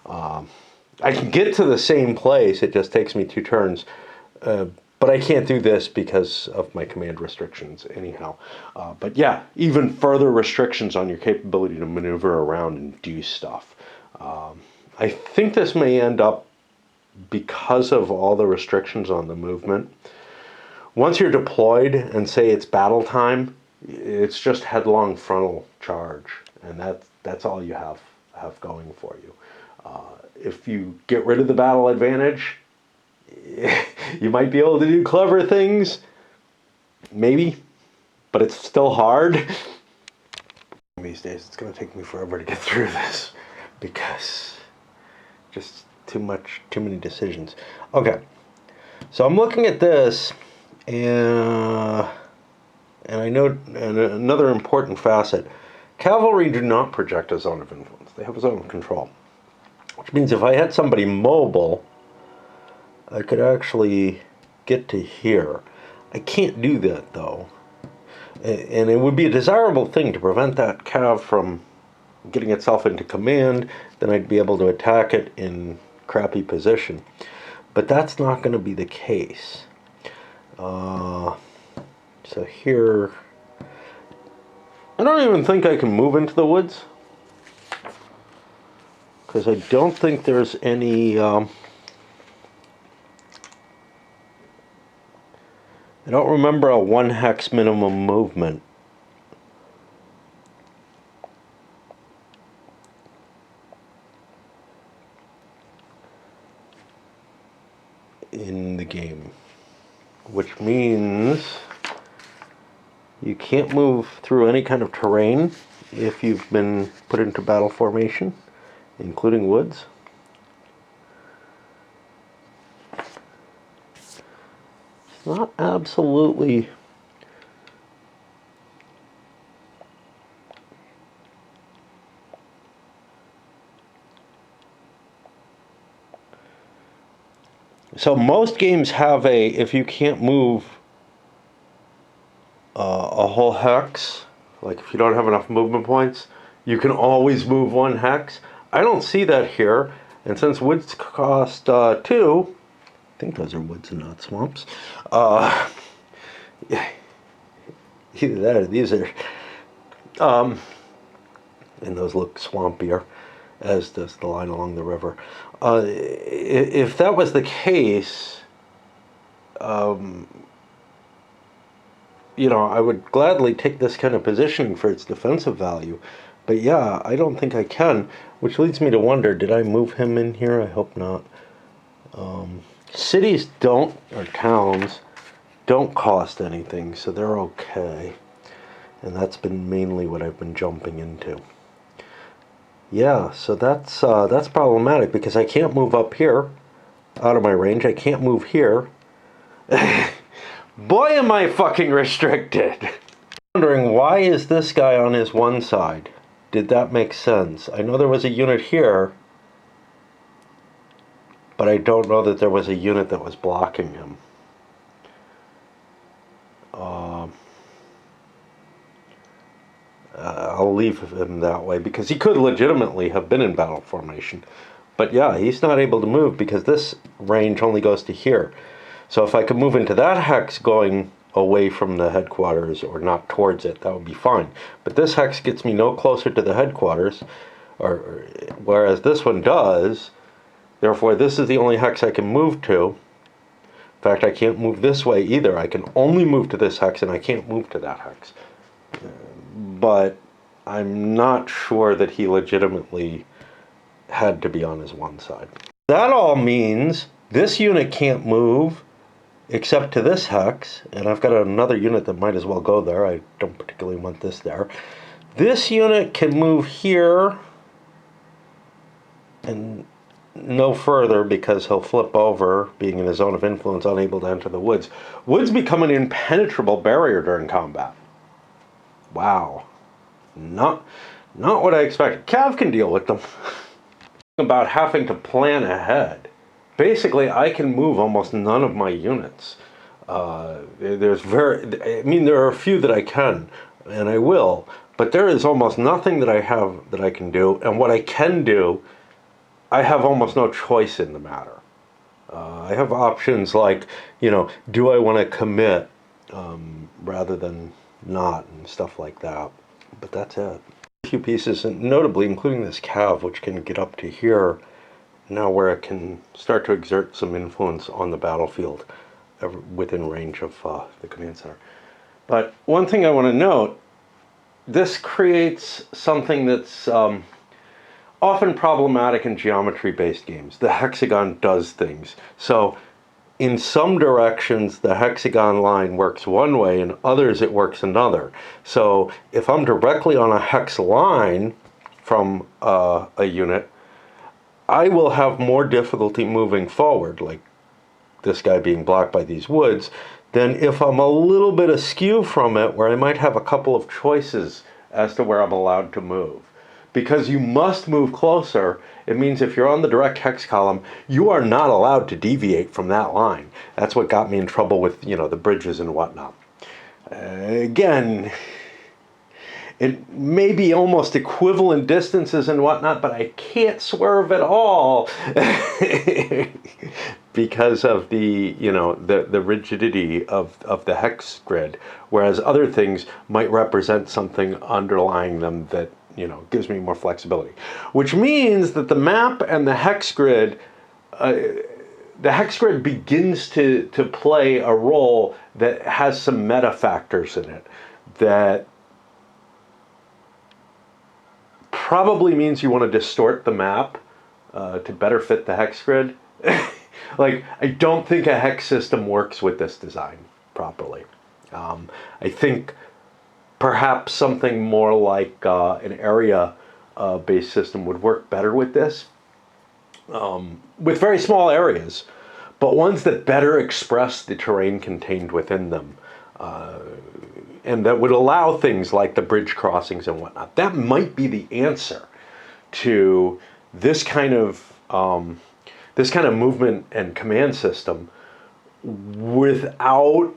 I can get to the same place, it just takes me 2 turns. But I can't do this because of my command restrictions anyhow. But yeah, even further restrictions on your capability to maneuver around and do stuff. I think this may end up, because of all the restrictions on the movement, once you're deployed and say it's battle time, it's just headlong frontal charge, and that's all you have going for you. If you get rid of the battle advantage, you might be able to do clever things, maybe, but it's still hard. These days, it's going to take me forever to get through this because just too many decisions. Okay, so I'm looking at this, and I know another important facet: cavalry do not project a zone of influence; they have a zone of control, which means if I had somebody mobile, I could actually get to here. I can't do that though. And it would be a desirable thing to prevent that cav from getting itself into command. Then I'd be able to attack it in crappy position. But that's not going to be the case. So here, I don't even think I can move into the woods, because I don't think there's any I don't remember a 1 hex minimum movement. In the game, which means you can't move through any kind of terrain if you've been put into battle formation, including woods. Not absolutely so most games have if you can't move a whole hex, like if you don't have enough movement points, you can always move 1 hex. I don't see that here, and since woods cost 2, I think those are woods and not swamps. Yeah, either that or these are. and those look swampier, as does the line along the river. If that was the case, you know, I would gladly take this kind of positioning for its defensive value. But yeah, I don't think I can, which leads me to wonder, did I move him in here? I hope not. Cities don't, or towns, don't cost anything, so they're okay. And that's been mainly what I've been jumping into. Yeah, so that's problematic because I can't move up here out of my range. I can't move here. Boy, am I fucking restricted. Wondering, why is this guy on his one side? Did that make sense? I know there was a unit here, but I don't know that there was a unit that was blocking him. I'll leave him that way because he could legitimately have been in battle formation. But yeah, he's not able to move because this range only goes to here. So if I could move into that hex going away from the headquarters or not towards it, that would be fine. But this hex gets me no closer to the headquarters, whereas this one does. Therefore, this is the only hex I can move to. In fact, I can't move this way either. I can only move to this hex, and I can't move to that hex. But I'm not sure that he legitimately had to be on his one side. That all means this unit can't move except to this hex, and I've got another unit that might as well go there. I don't particularly want this there. This unit can move here and no further because he'll flip over, being in a zone of influence, unable to enter the woods. Woods become an impenetrable barrier during combat. Wow. Not what I expected. Cav can deal with them. About having to plan ahead. Basically, I can move almost none of my units. There are a few that I can, and I will, but there is almost nothing that I have that I can do, and what I can do, I have almost no choice in the matter. I have options like, you know, do I want to commit rather than not, and stuff like that, but that's it. A few pieces, and notably including this cav, which can get up to here now, where it can start to exert some influence on the battlefield within range of the command center. But one thing I want to note, this creates something that's often problematic in geometry-based games. The hexagon does things. So in some directions, the hexagon line works one way, in others it works another. So if I'm directly on a hex line from a unit, I will have more difficulty moving forward, like this guy being blocked by these woods, than if I'm a little bit askew from it, where I might have a couple of choices as to where I'm allowed to move. Because you must move closer, it means if you're on the direct hex column, you are not allowed to deviate from that line. That's what got me in trouble with, you know, the bridges and whatnot. Again, it may be almost equivalent distances and whatnot, but I can't swerve at all because of the, you know, the rigidity of the hex grid, whereas other things might represent something underlying them that, you know, gives me more flexibility. Which means that the map and the hex grid begins to play a role that has some meta factors in it that probably means you want to distort the map to better fit the hex grid. Like, I don't think a hex system works with this design properly. I think perhaps something more like an area-based system would work better with this, with very small areas, but ones that better express the terrain contained within them, and that would allow things like the bridge crossings and whatnot. That might be the answer to this kind of movement and command system without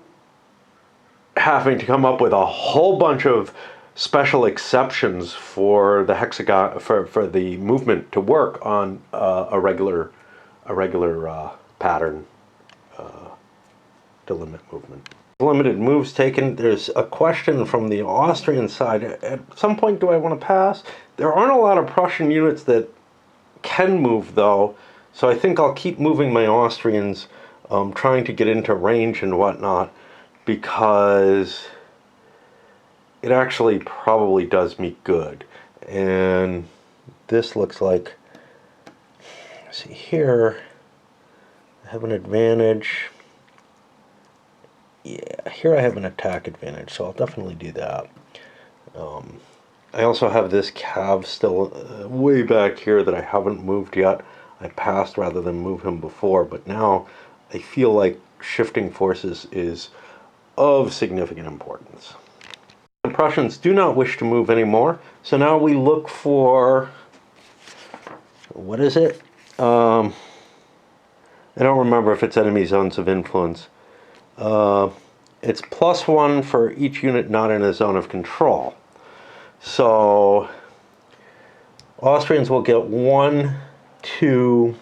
having to come up with a whole bunch of special exceptions for the hexagon, for the movement to work on a regular pattern to limit movement. Limited moves taken. There's a question from the Austrian side. At some point, do I want to pass? There aren't a lot of Prussian units that can move, though, so I think I'll keep moving my Austrians, trying to get into range and whatnot, because it actually probably does me good. And this looks like, see here, I have an advantage. Yeah, here I have an attack advantage, so I'll definitely do that. I also have this cav still way back here that I haven't moved yet. I passed rather than move him before, but now I feel like shifting forces is of significant importance. The Prussians do not wish to move anymore, so now we look for, what is it? I don't remember if it's enemy zones of influence. It's +1 for each unit not in a zone of control. So Austrians will get 1, 2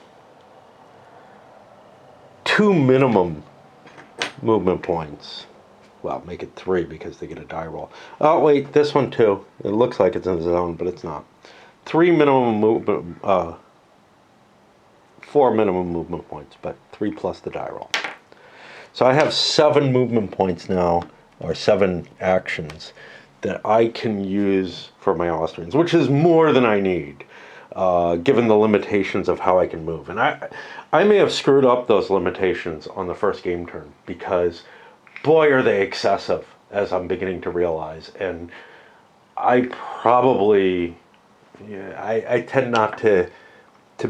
minimum movement points. Well, make it 3 because they get a die roll. Oh wait, this one too. It looks like it's in the zone, but it's not. 3 minimum movement, 4 minimum movement points, but 3 plus the die roll. So I have 7 movement points now, or 7 actions that I can use for my Austrians, which is more than I need, given the limitations of how I can move. And I may have screwed up those limitations on the first game turn, because boy are they excessive, as I'm beginning to realize. And I probably, I tend not to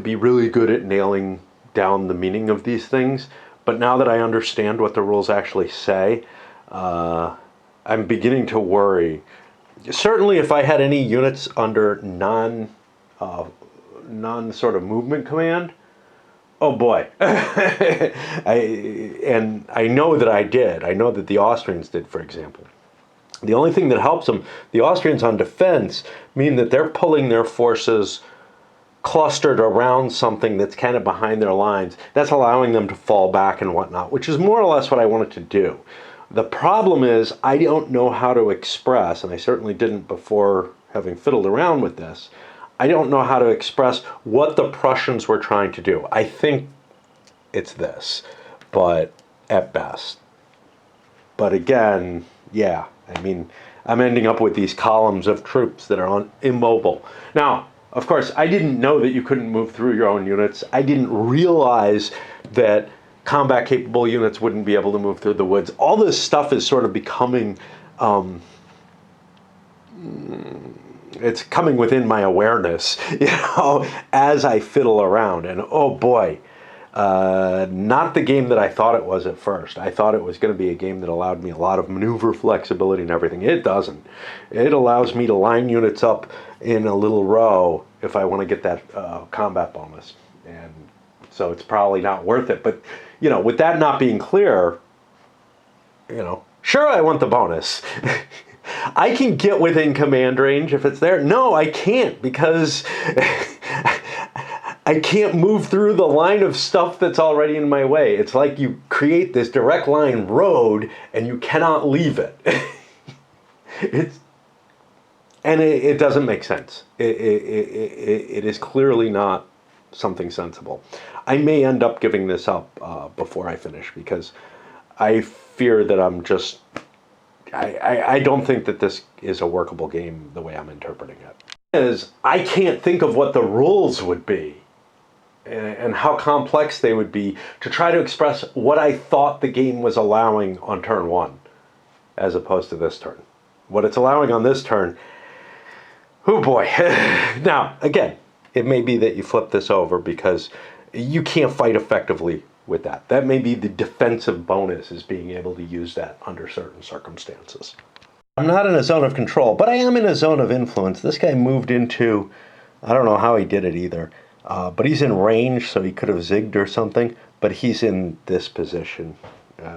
be really good at nailing down the meaning of these things. But now that I understand what the rules actually say, I'm beginning to worry. Certainly if I had any units under non sort of movement command, oh boy. And I know that I did. I know that the Austrians did, for example. The only thing that helps them, the Austrians on defense, mean that they're pulling their forces clustered around something that's kind of behind their lines. That's allowing them to fall back and whatnot, which is more or less what I wanted to do. The problem is I don't know how to express, and I certainly didn't before having fiddled around with this, I don't know how to express what the Prussians were trying to do. I think it's this, but at best. But again, yeah, I mean, I'm ending up with these columns of troops that are immobile. Now, of course, I didn't know that you couldn't move through your own units. I didn't realize that combat-capable units wouldn't be able to move through the woods. All this stuff is sort of becoming, it's coming within my awareness, as I fiddle around. And oh boy, not the game that I thought it was at first. I thought it was going to be a game that allowed me a lot of maneuver flexibility and everything. It doesn't. It allows me to line units up in a little row if I want to get that combat bonus. And so it's probably not worth it. But, with that not being clear, sure, I want the bonus. I can get within command range if it's there. No, I can't, because I can't move through the line of stuff that's already in my way. It's like you create this direct line road and you cannot leave it. It doesn't make sense. It is clearly not something sensible. I may end up giving this up before I finish, because I fear that I'm just... I don't think that this is a workable game the way I'm interpreting it. I can't think of what the rules would be and how complex they would be to try to express what I thought the game was allowing on turn 1 as opposed to this turn. What it's allowing on this turn, oh boy. Now, again, it may be that you flip this over because you can't fight effectively with that. That may be the defensive bonus, is being able to use that under certain circumstances. I'm not in a zone of control, but I am in a zone of influence. This guy moved into, I don't know how he did it either, but he's in range, so he could have zigged or something, but he's in this position.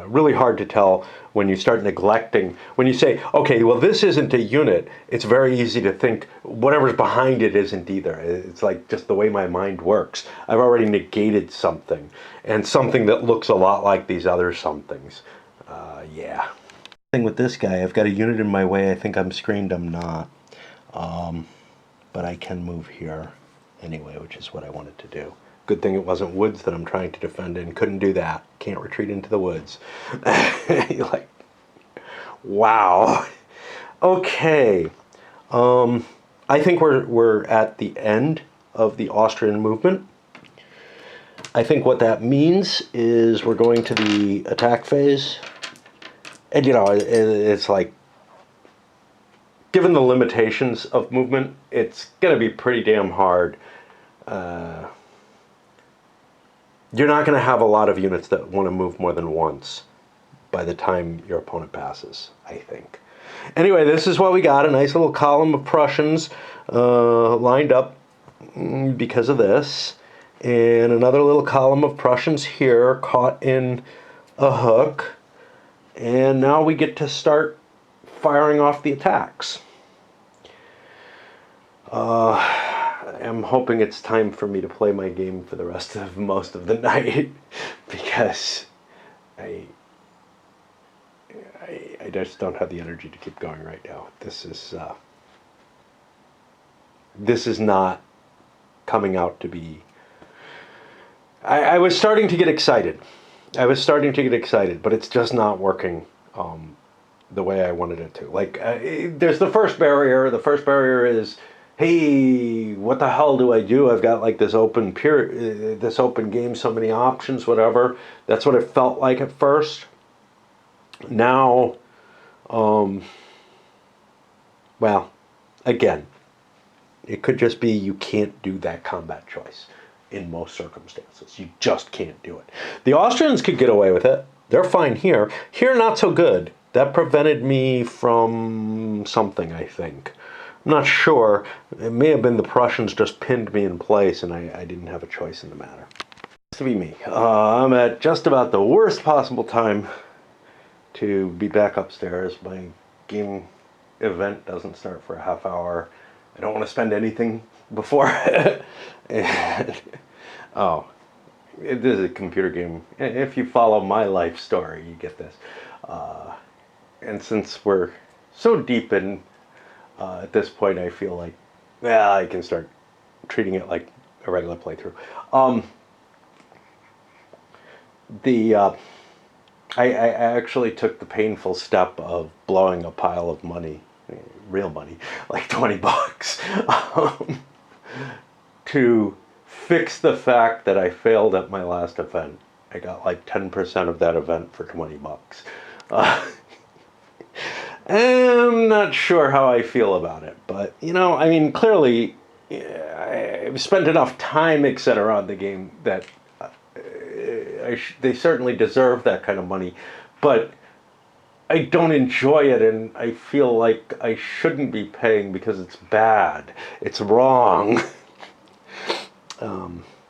Really hard to tell when you start neglecting. When you say, okay, well, this isn't a unit, it's very easy to think whatever's behind it isn't either. It's like just the way my mind works. I've already negated something, and something that looks a lot like these other somethings. Yeah. Thing with this guy, I've got a unit in my way. I think I'm screened. I'm not. But I can move here anyway, which is what I wanted to do. Good thing it wasn't woods that I'm trying to defend in. Couldn't do that. Can't retreat into the woods. You're like, wow. Okay. I think we're at the end of the Austrian movement. I think what that means is we're going to the attack phase. And, you know, it's like, given the limitations of movement, it's going to be pretty damn hard. You're not going to have a lot of units that want to move more than once by the time your opponent passes, I think. Anyway, this is what we got. A nice little column of Prussians lined up because of this. And another little column of Prussians here caught in a hook. And now we get to start firing off the attacks. I'm hoping it's time for me to play my game for the rest of most of the night because I just don't have the energy to keep going right now. This is not coming out to be. I was starting to get excited. But it's just not working the way I wanted it to. Like, there's the first barrier. The first barrier is, hey, what the hell do I do? I've got like this open game, so many options, whatever. That's what it felt like at first. Now, well, again, it could just be you can't do that combat choice in most circumstances. You just can't do it. The Austrians could get away with it. They're fine here. Here, not so good. That prevented me from something, I think. I'm not sure. It may have been the Prussians just pinned me in place and I didn't have a choice in the matter. To be me. I'm at just about the worst possible time to be back upstairs. My game event doesn't start for a half hour. I don't want to spend anything before. And, this is a computer game. If you follow my life story, you get this. And since we're so deep in, at this point, I feel like, yeah, I can start treating it like a regular playthrough. I actually took the painful step of blowing a pile of money, real money, like $20, to fix the fact that I failed at my last event. I got like 10% of that event for $20. I'm not sure how I feel about it, but, you know, I mean, clearly, I've spent enough time, etc., on the game that they certainly deserve that kind of money, but I don't enjoy it, and I feel like I shouldn't be paying because it's bad. It's wrong.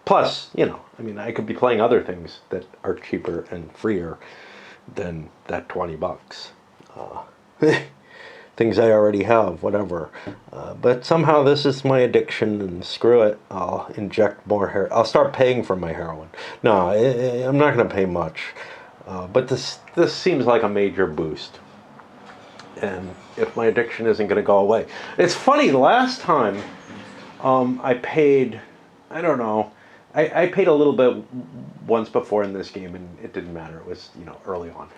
Plus, you know, I mean, I could be playing other things that are cheaper and freer than that $20. Things I already have, whatever. But somehow this is my addiction, and screw it. I'll inject more I'll start paying for my heroin. No, I'm not going to pay much. But this seems like a major boost. And if my addiction isn't going to go away. It's funny, the last time I paid, I don't know, I paid a little bit once before in this game, and it didn't matter. It was, you know, early on.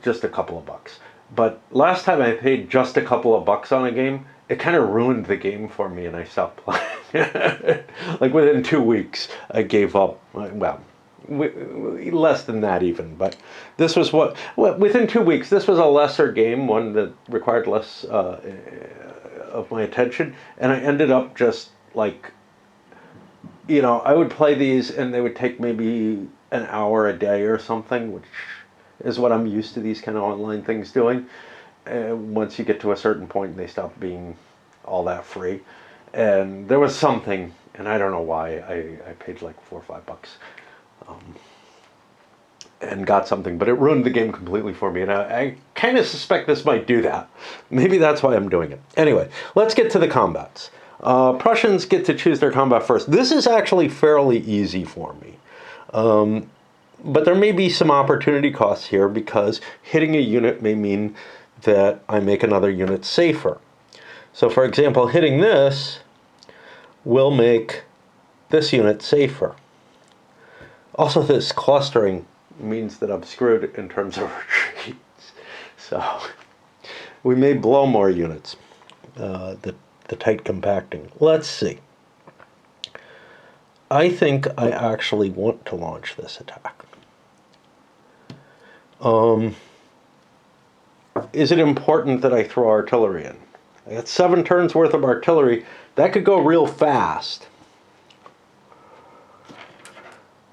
Just a couple of bucks. But last time I paid just a couple of bucks on a game, it kind of ruined the game for me, and I stopped playing. Like within 2 weeks, I gave up. Well, less than that even. But this was within 2 weeks, this was a lesser game, one that required less of my attention. And I ended up just like, you know, I would play these and they would take maybe an hour a day or something, which is what I'm used to these kind of online things doing. Once you get to a certain point, they stop being all that free. And there was something, and I don't know why, I paid like $4 or $5 and got something, but it ruined the game completely for me. And I kind of suspect this might do that. Maybe that's why I'm doing it. Anyway, let's get to the combats. Prussians get to choose their combat first. This is actually fairly easy for me. But there may be some opportunity costs here because hitting a unit may mean that I make another unit safer. So for example, hitting this will make this unit safer. Also, this clustering means that I'm screwed in terms of retreats. So we may blow more units, the tight compacting. Let's see. I think I actually want to launch this attack. Is it important that I throw artillery in? I got 7 turns worth of artillery. That could go real fast.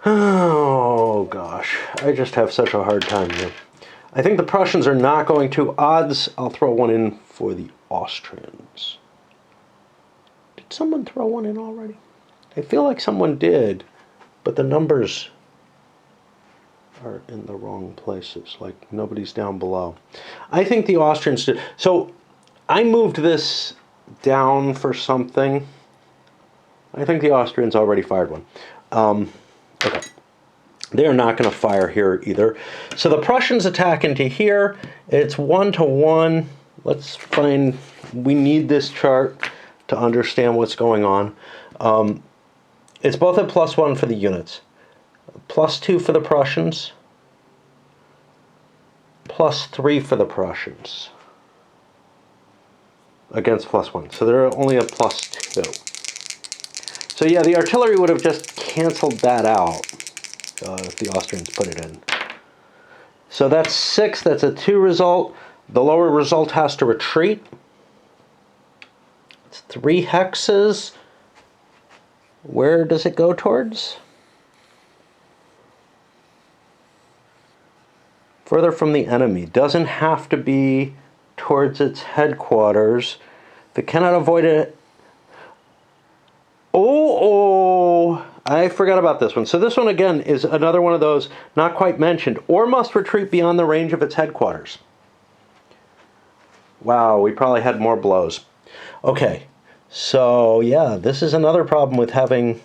Oh gosh, I just have such a hard time here. I think the Prussians are not going to. Odds, I'll throw one in for the Austrians. Did someone throw one in already? I feel like someone did, but the numbers are in the wrong places, like nobody's down below. I think the Austrians did. So I moved this down for something. I think the Austrians already fired one. Okay. They are not going to fire here either. So the Prussians attack into here. It's 1-to-1. Let's find, we need this chart to understand what's going on. It's both at +1 for the units. +2 for the Prussians. +3 for the Prussians. Against +1. So they're only at +2. So yeah, the artillery would have just canceled that out if the Austrians put it in. So that's 6. That's a 2 result. The lower result has to retreat. It's 3 hexes. Where does it go towards? Further from the enemy. Doesn't have to be towards its headquarters. If it cannot avoid it. Oh, I forgot about this one. So this one again is another one of those not quite mentioned. Or must retreat beyond the range of its headquarters. Wow, we probably had more blows. Okay, so yeah, this is another problem with having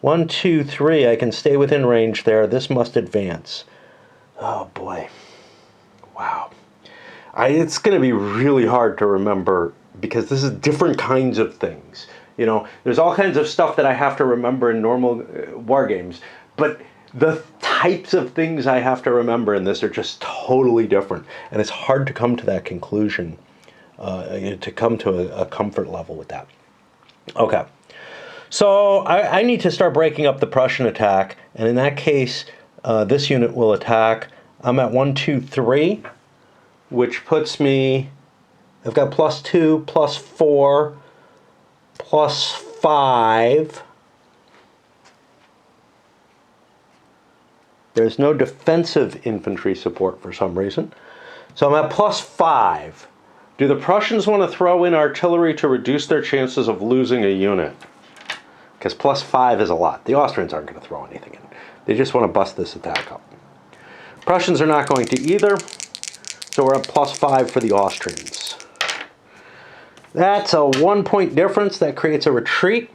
1, 2, 3. I can stay within range there. This must advance. Oh boy. Wow. It's going to be really hard to remember because this is different kinds of things. You know, there's all kinds of stuff that I have to remember in normal war games, but the types of things I have to remember in this are just totally different, and it's hard to come to that conclusion, to come to a comfort level with that. Okay, so I need to start breaking up the Prussian attack, and in that case, this unit will attack. I'm at 1, 2, 3, which puts me, I've got +2, +4, +5. There's no defensive infantry support for some reason. So I'm at +5. Do the Prussians want to throw in artillery to reduce their chances of losing a unit? Because +5 is a lot. The Austrians aren't going to throw anything in. They just want to bust this attack up. Prussians are not going to either. So we're at +5 for the Austrians. That's a 1-point difference. That creates a retreat.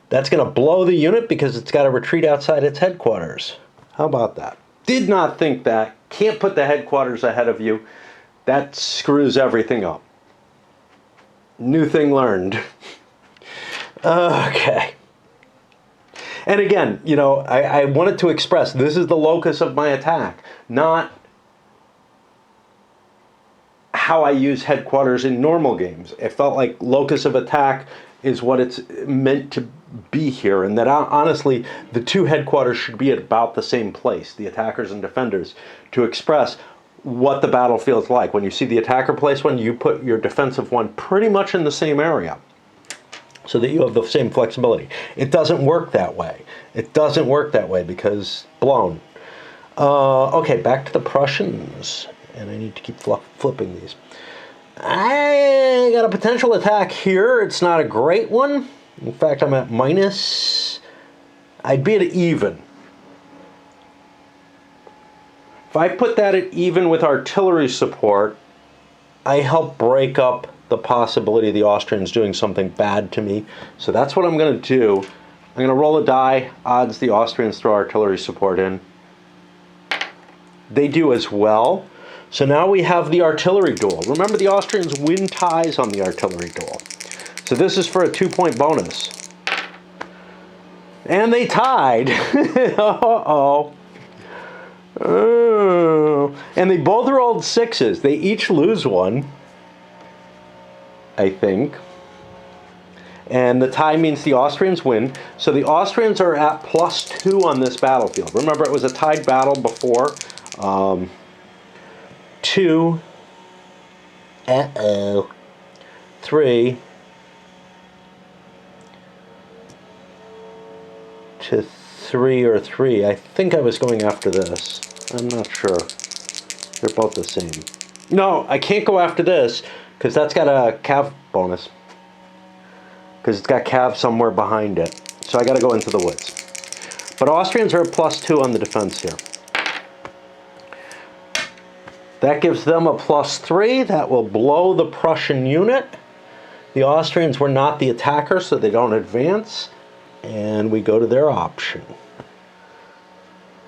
That's going to blow the unit because it's got to retreat outside its headquarters. How about that? Did not think that. Can't put the headquarters ahead of you. That screws everything up. New thing learned. Okay. And again, you know, I wanted to express this is the locus of my attack, not how I use headquarters in normal games. It felt like locus of attack is what it's meant to be here, and that honestly the two headquarters should be at about the same place, the attackers and defenders, to express what the battlefield's like. When you see the attacker place one, you put your defensive one pretty much in the same area so that you have the same flexibility. It doesn't work that way. It doesn't work that way because blown. Okay, back to the Prussians. And I need to keep flipping these. I got a potential attack here. It's not a great one. In fact, I'm at minus. I'd be at even. If I put that at even with artillery support, I help break up the possibility of the Austrians doing something bad to me. So that's what I'm going to do. I'm going to roll a die. Odds the Austrians throw artillery support in. they do as well. So now we have the artillery duel. Remember, the Austrians win ties on the artillery duel. So this is for a 2-point bonus. And they tied. Uh-oh. Oh. And they both rolled 6s. They each lose one, I think. And the tie means the Austrians win. So the Austrians are at +2 on this battlefield. Remember, it was a tied battle before. 2. 3 to 3 or 3. I think I was going after this. I'm not sure. They're both the same. No, I can't go after this because that's got a cav bonus. Because it's got cav somewhere behind it. So I got to go into the woods. But Austrians are at +2 on the defense here. That gives them a +3. That will blow the Prussian unit. The Austrians were not the attacker, so they don't advance. And we go to their option.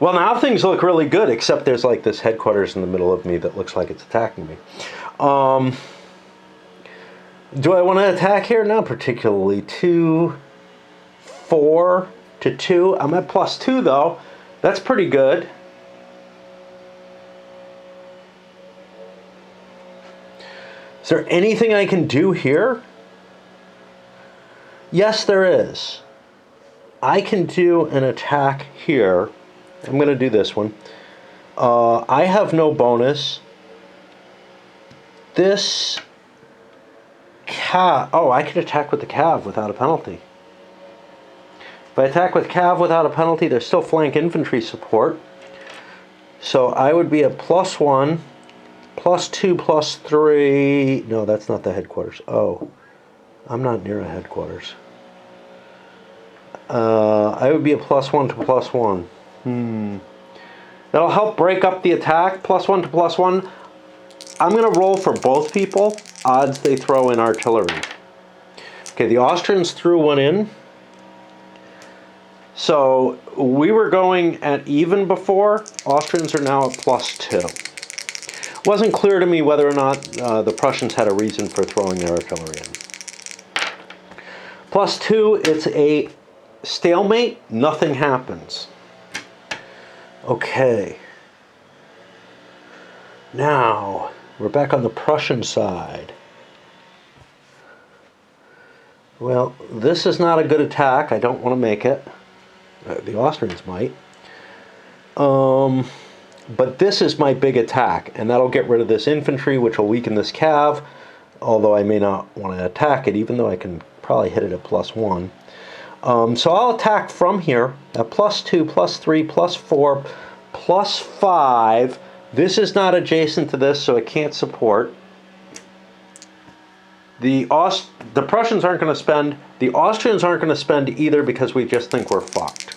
Well, now things look really good, except there's like this headquarters in the middle of me that looks like it's attacking me. Do I want to attack here? Not particularly. 2, 4 to 2. I'm at +2 though. That's pretty good. Is there anything I can do here? Yes, there is. I can do an attack here. I'm going to do this one. I have no bonus. This cav. Oh, I could attack with the cav without a penalty. If I attack with cav without a penalty, there's still flank infantry support. So I would be at +1, +2, +3. No, that's not the headquarters. Oh, I'm not near a headquarters. I would be a +1 to +1. That'll help break up the attack. +1 to +1. I'm going to roll for both people. Odds they throw in artillery. Okay, the Austrians threw one in. So we were going at even before. Austrians are now at +2. Wasn't clear to me whether or not the Prussians had a reason for throwing their artillery in. +2, it's a stalemate. Nothing happens. Okay. Now, we're back on the Prussian side. Well, this is not a good attack. I don't want to make it. The Austrians might. But this is my big attack, and that'll get rid of this infantry, which will weaken this cav, although I may not want to attack it, even though I can probably hit it at +1. So I'll attack from here at +2, +3, +4, +5. This is not adjacent to this, so it can't support. The Prussians aren't going to spend. The Austrians aren't going to spend either because we just think we're fucked.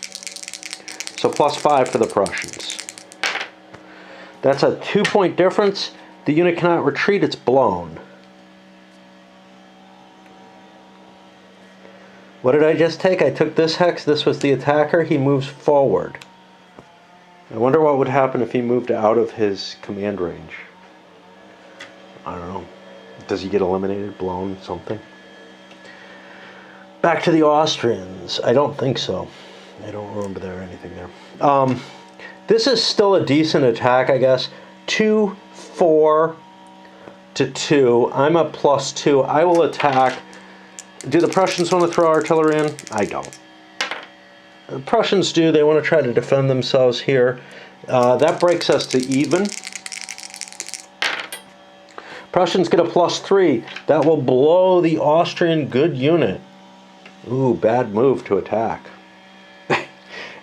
So +5 for the Prussians. That's a 2-point difference. The unit cannot retreat. It's blown. What did I just take? I took this hex. This was the attacker. He moves forward. I wonder what would happen if he moved out of his command range. I don't know. Does he get eliminated, blown, something? Back to the Austrians. I don't think so. I don't remember there anything there. This is still a decent attack, I guess. 2, 4 to 2. I'm a +2. I will attack. Do the Prussians want to throw artillery in? I don't. The Prussians do. They want to try to defend themselves here. That breaks us to even. Prussians get a +3. That will blow the Austrian good unit. Ooh, bad move to attack.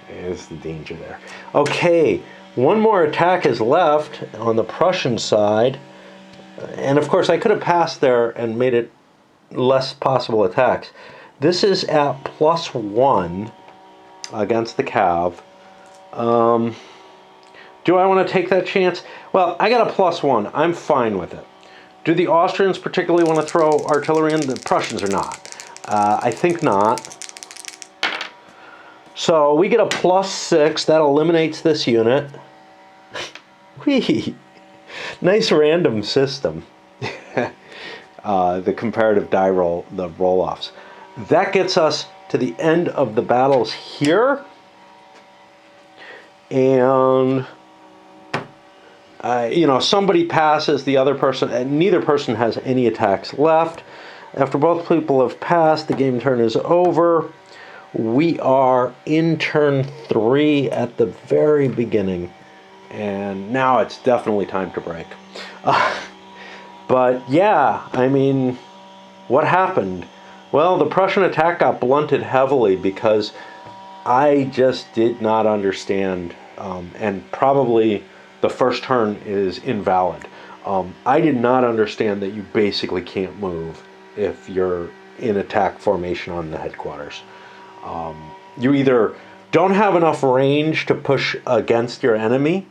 There's the danger there. Okay, one more attack is left on the Prussian side. And of course, I could have passed there and made it less possible attacks. This is at +1 against the cav. Do I want to take that chance? Well, I got a +1. I'm fine with it. Do the Austrians particularly want to throw artillery in? The Prussians are not. I think not. So we get a +6. That eliminates this unit. Whee! Nice random system. The comparative die roll, the roll-offs. That gets us to the end of the battles here. And, somebody passes the other person, and neither person has any attacks left. After both people have passed, the game turn is over. We are in turn 3 at the very beginning. And now it's definitely time to break. But yeah, I mean, what happened? Well, the Prussian attack got blunted heavily because I just did not understand, and probably the first turn is invalid. I did not understand that you basically can't move if you're in attack formation on the headquarters. You either don't have enough range to push against your enemy,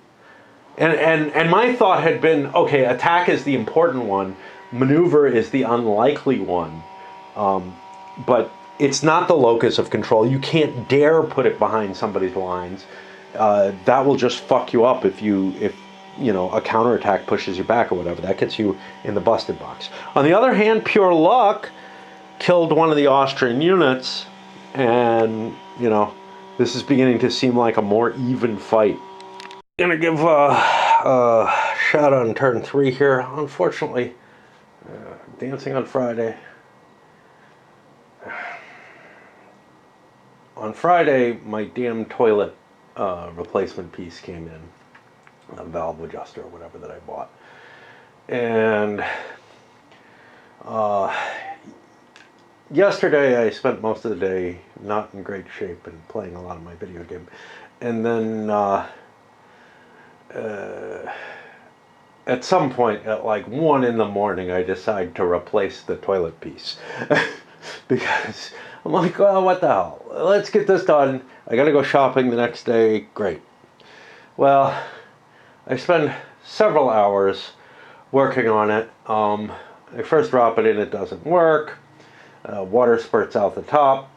and my thought had been, okay, attack is the important one, maneuver is the unlikely one, but it's not the locus of control. You can't dare put it behind somebody's lines. That will just fuck you up if a counterattack pushes you back or whatever. That gets you in the busted box. On the other hand, pure luck killed one of the Austrian units, and this is beginning to seem like a more even fight. Gonna give a shot on turn 3 here. Unfortunately, dancing on Friday. On Friday, my damn toilet replacement piece came in, a valve adjuster or whatever that I bought, and yesterday I spent most of the day not in great shape and playing a lot of my video game, and then at some point at like 1 in the morning I decide to replace the toilet piece because I'm like, well, what the hell, let's get this done. I gotta go shopping the next day. Great. Well, I spend several hours working on it. I first drop it in, it doesn't work. Water spurts out the top.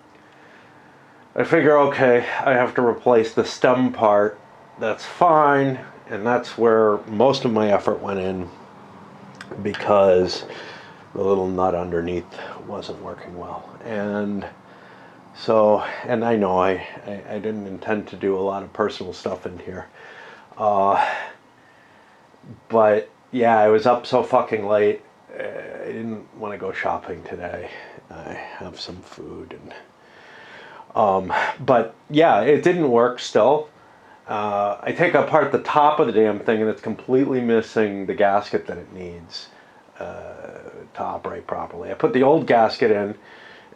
I figure, okay, I have to replace the stem part. That's fine. And that's where most of my effort went in, because the little nut underneath wasn't working well. And so, and I know I didn't intend to do a lot of personal stuff in here. But yeah, I was up so fucking late. I didn't want to go shopping today. I have some food and but yeah, it didn't work still. I take apart the top of the damn thing and it's completely missing the gasket that it needs to operate properly. I put the old gasket in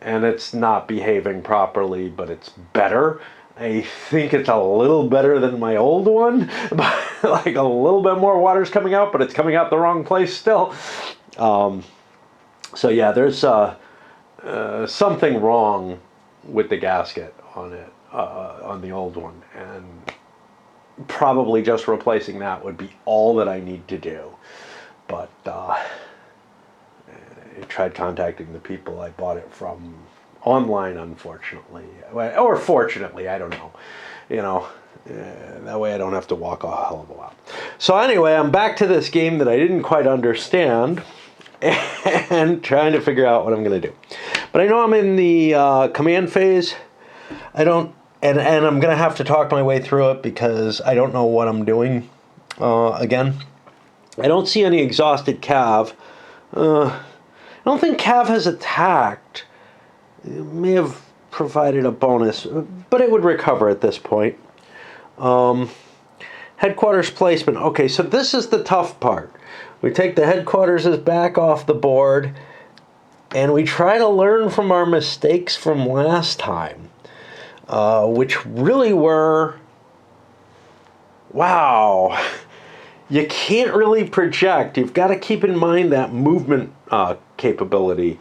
and it's not behaving properly, but it's better. I think it's a little better than my old one, but like a little bit more water's coming out, but it's coming out the wrong place still. So yeah, there's something wrong with the gasket on it, on the old one, and probably just replacing that would be all that I need to do. But I tried contacting the people I bought it from online, unfortunately, or fortunately, I don't know. That way I don't have to walk a hell of a lot. So anyway, I'm back to this game that I didn't quite understand and trying to figure out what I'm going to do. But I know I'm in the command phase. I don't, and I'm going to have to talk my way through it because I don't know what I'm doing again. I don't see any exhausted Cav. I don't think Cav has attacked. It may have provided a bonus, but it would recover at this point. Headquarters placement. Okay, so this is the tough part. We take the headquarters back off the board, and we try to learn from our mistakes from last time, which really were, wow, you can't really project. You've got to keep in mind that movement capability,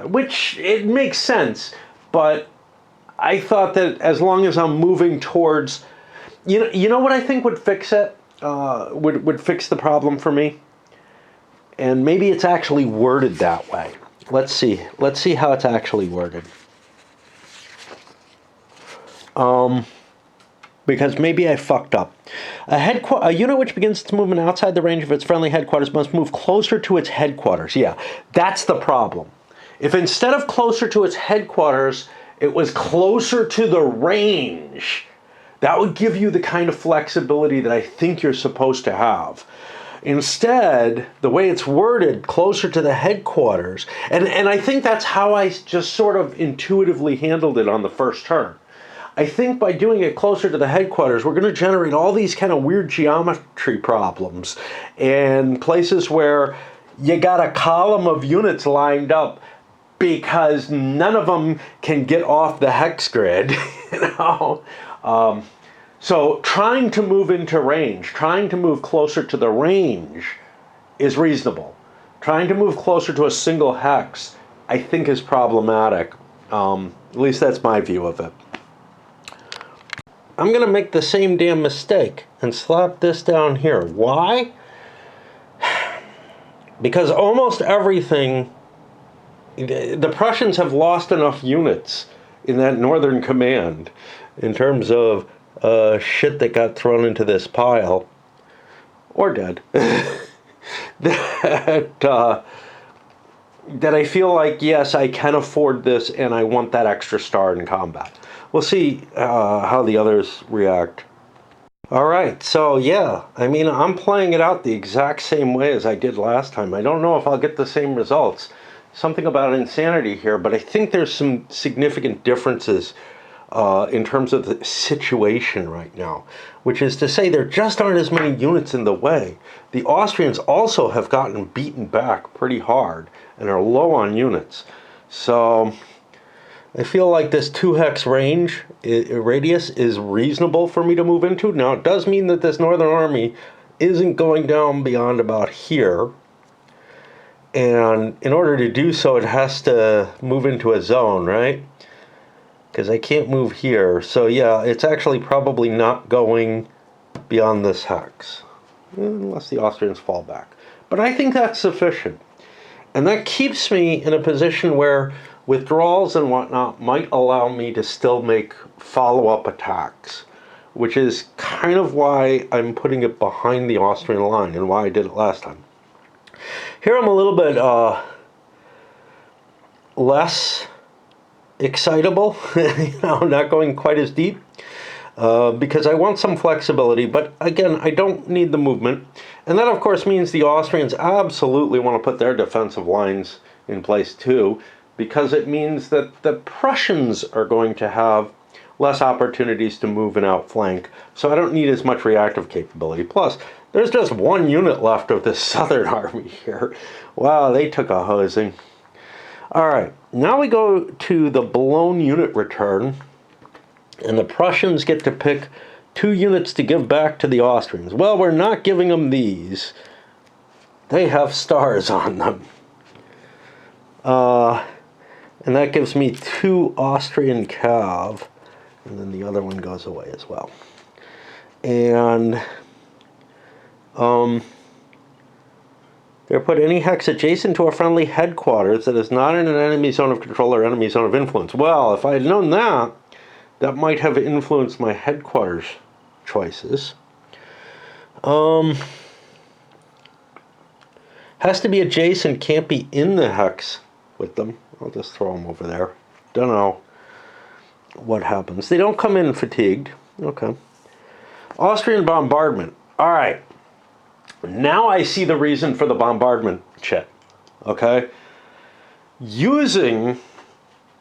which it makes sense, but I thought that as long as I'm moving towards, you know what I think would fix it, would fix the problem for me? And maybe it's actually worded that way. Let's see how it's actually worded. because maybe I fucked up. A unit which begins its movement outside the range of its friendly headquarters must move closer to its headquarters. Yeah, that's the problem. If instead of closer to its headquarters, it was closer to the range, that would give you the kind of flexibility that I think you're supposed to have. Instead, the way it's worded, closer to the headquarters, and I think that's how I just sort of intuitively handled it on the first turn. I think by doing it closer to the headquarters, we're going to generate all these kind of weird geometry problems and places where you got a column of units lined up because none of them can get off the hex grid, you know. So trying to move into range, trying to move closer to the range is reasonable. Trying to move closer to a single hex, I think, is problematic. At least that's my view of it. I'm going to make the same damn mistake and slap this down here. Why? Because almost everything, the Prussians have lost enough units in that northern command in terms of shit that got thrown into this pile, or dead, that I feel like, yes, I can afford this and I want that extra star in combat. We'll see how the others react. All right, so yeah, I mean, I'm playing it out the exact same way as I did last time. I don't know if I'll get the same results. Something about insanity here, but I think there's some significant differences in terms of the situation right now, which is to say there just aren't as many units in the way. The Austrians also have gotten beaten back pretty hard and are low on units. So I feel like this 2-hex range radius is reasonable for me to move into. Now, it does mean that this northern army isn't going down beyond about here. And in order to do so, it has to move into a zone, right? Because I can't move here. So yeah, it's actually probably not going beyond this hex, unless the Austrians fall back. But I think that's sufficient. And that keeps me in a position where withdrawals and whatnot might allow me to still make follow-up attacks, which is kind of why I'm putting it behind the Austrian line and why I did it last time. Here I'm a little bit less excitable, you know, not going quite as deep, because I want some flexibility, but again, I don't need the movement. And that, of course, means the Austrians absolutely want to put their defensive lines in place too, because it means that the Prussians are going to have less opportunities to move and outflank, so I don't need as much reactive capability. Plus, there's just one unit left of this southern army here. Wow, they took a hosing. All right, now we go to the blown unit return, and the Prussians get to pick 2 units to give back to the Austrians. Well, we're not giving them these. They have stars on them. And that gives me 2 Austrian cav, and then the other one goes away as well. And they're put any hex adjacent to a friendly headquarters that is not in an enemy zone of control or enemy zone of influence. Well, if I had known that, that might have influenced my headquarters choices. Has to be adjacent, can't be in the hex with them. I'll just throw them over there. Don't know what happens. They don't come in fatigued. Okay. Austrian bombardment. All right. Now I see the reason for the bombardment shit. Okay? Using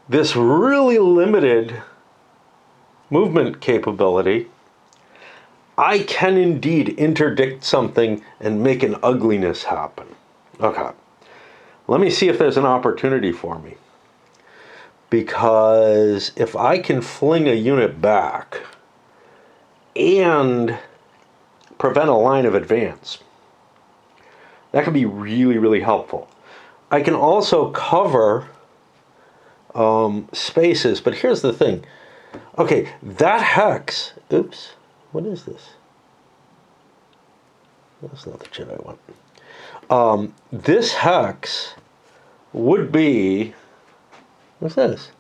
this really limited movement capability, I can indeed interdict something and make an ugliness happen. Okay. Let me see if there's an opportunity for me. Because if I can fling a unit back and prevent a line of advance, that can be really, really helpful. I can also cover spaces, but here's the thing. Okay, that hex, oops, what is this? That's not the shit I want. This hex would be, what's this?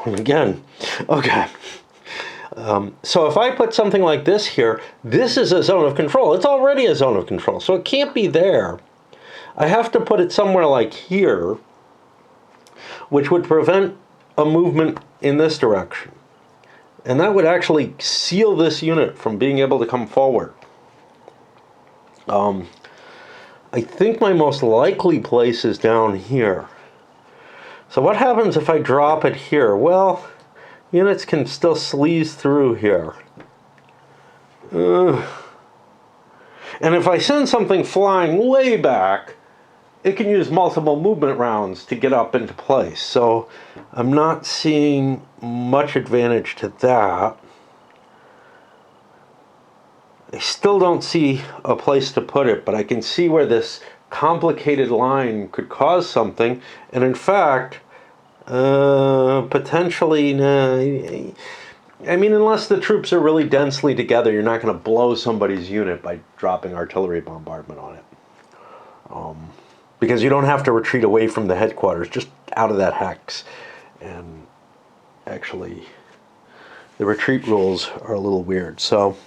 Again, okay. So if I put something like this here, this is a zone of control. It's already a zone of control, so it can't be there. I have to put it somewhere like here, which would prevent a movement in this direction. And that would actually seal this unit from being able to come forward. I think my most likely place is down here. So what happens if I drop it here? Well, units can still sleaze through here. And if I send something flying way back, it can use multiple movement rounds to get up into place. So I'm not seeing much advantage to that. I still don't see a place to put it, but I can see where this complicated line could cause something. And in fact, potentially, I mean, unless the troops are really densely together, you're not going to blow somebody's unit by dropping artillery bombardment on it. Because you don't have to retreat away from the headquarters, just out of that hex. And actually, the retreat rules are a little weird. So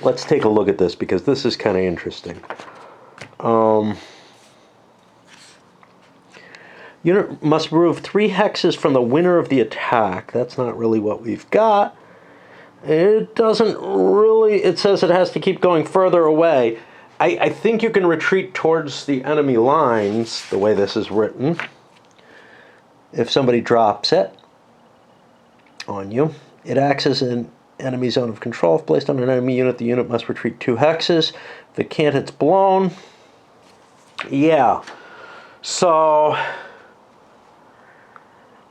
let's take a look at this, because this is kind of interesting. Unit must remove 3 hexes from the winner of the attack. That's not really what we've got. It doesn't really... It says it has to keep going further away. I think you can retreat towards the enemy lines, the way this is written, if somebody drops it on you. It acts as an enemy zone of control. If placed on an enemy unit, the unit must retreat 2 hexes. If it can't, it's blown. Yeah. So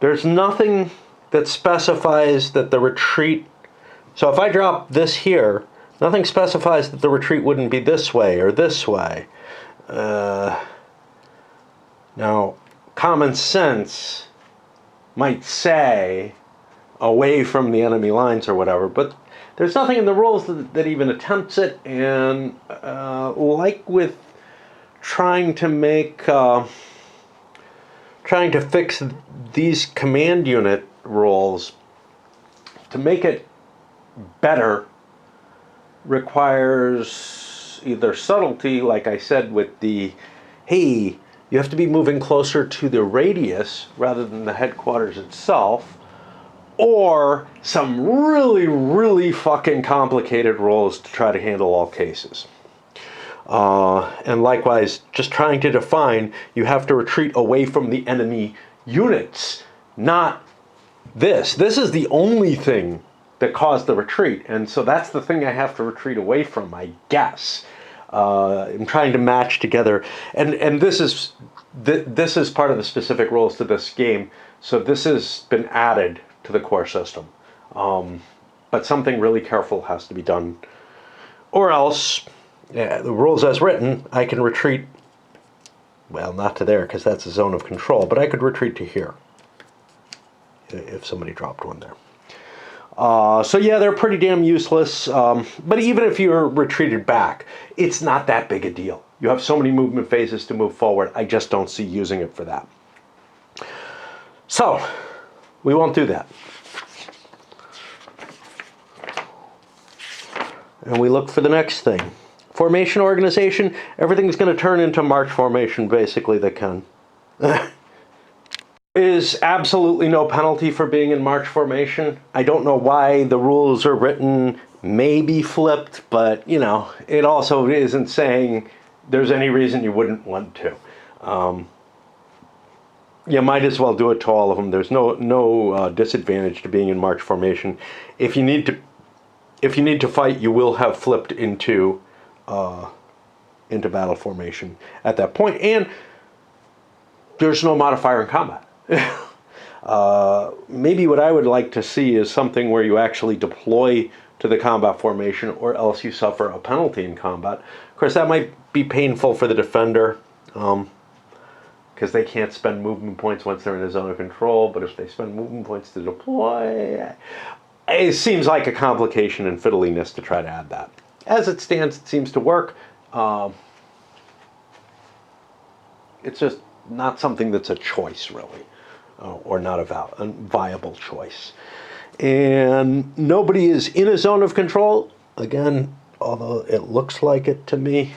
there's nothing that specifies that the retreat... So if I drop this here, nothing specifies that the retreat wouldn't be this way or this way. Now, common sense might say away from the enemy lines or whatever, but there's nothing in the rules that even attempts it. And like with trying to fix these command unit rules, to make it better requires either subtlety, like I said with the, hey, you have to be moving closer to the radius rather than the headquarters itself, or some really, really fucking complicated rules to try to handle all cases. And likewise, just trying to define, you have to retreat away from the enemy units, not this. This is the only thing that caused the retreat, and so that's the thing I have to retreat away from, I guess. I'm trying to match together, and this is part of the specific rules to this game, so this has been added to the core system. But something really careful has to be done, or else, the rules as written, I can retreat, well, not to there, because that's a zone of control, but I could retreat to here, if somebody dropped one there. So yeah, they're pretty damn useless, but even if you're retreated back, it's not that big a deal. You have so many movement phases to move forward, I just don't see using it for that. So, we won't do that. And we look for the next thing. Formation organization, everything's going to turn into march formation, basically, that can. Is absolutely no penalty for being in march formation. I don't know why the rules are written, maybe flipped, but, you know, it also isn't saying there's any reason you wouldn't want to. You might as well do it to all of them. There's no disadvantage to being in march formation. If you need to fight, you will have flipped into battle formation at that point, and there's no modifier in combat. Maybe what I would like to see is something where you actually deploy to the combat formation, or else you suffer a penalty in combat. Of course, that might be painful for the defender, because they can't spend movement points once they're in a zone of control, but if they spend movement points to deploy, it seems like a complication and fiddliness to try to add that. As it stands, it seems to work. It's just not something that's a choice, really. or not a viable choice. And nobody is in a zone of control. Again, although it looks like it to me,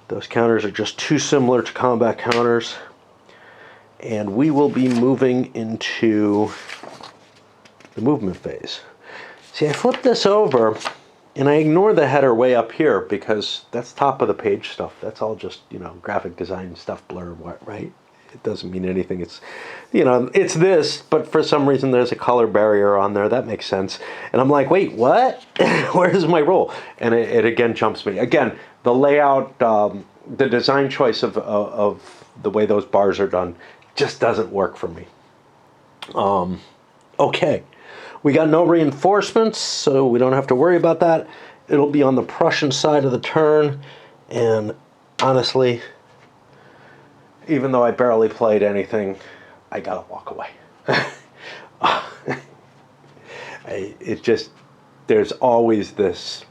those counters are just too similar to combat counters. And we will be moving into the movement phase. See, I flipped this over, and I ignore the header way up here because that's top of the page stuff. That's all just, graphic design stuff, blurb, right? It doesn't mean anything. It's, it's this, but for some reason there's a color barrier on there. That makes sense. And I'm like, wait, what? Where's my role? And it again jumps me. Again, the layout, the design choice of the way those bars are done just doesn't work for me. Okay. We got no reinforcements, so we don't have to worry about that. It'll be on the Prussian side of the turn, and honestly, even though I barely played anything, I gotta walk away. There's always this,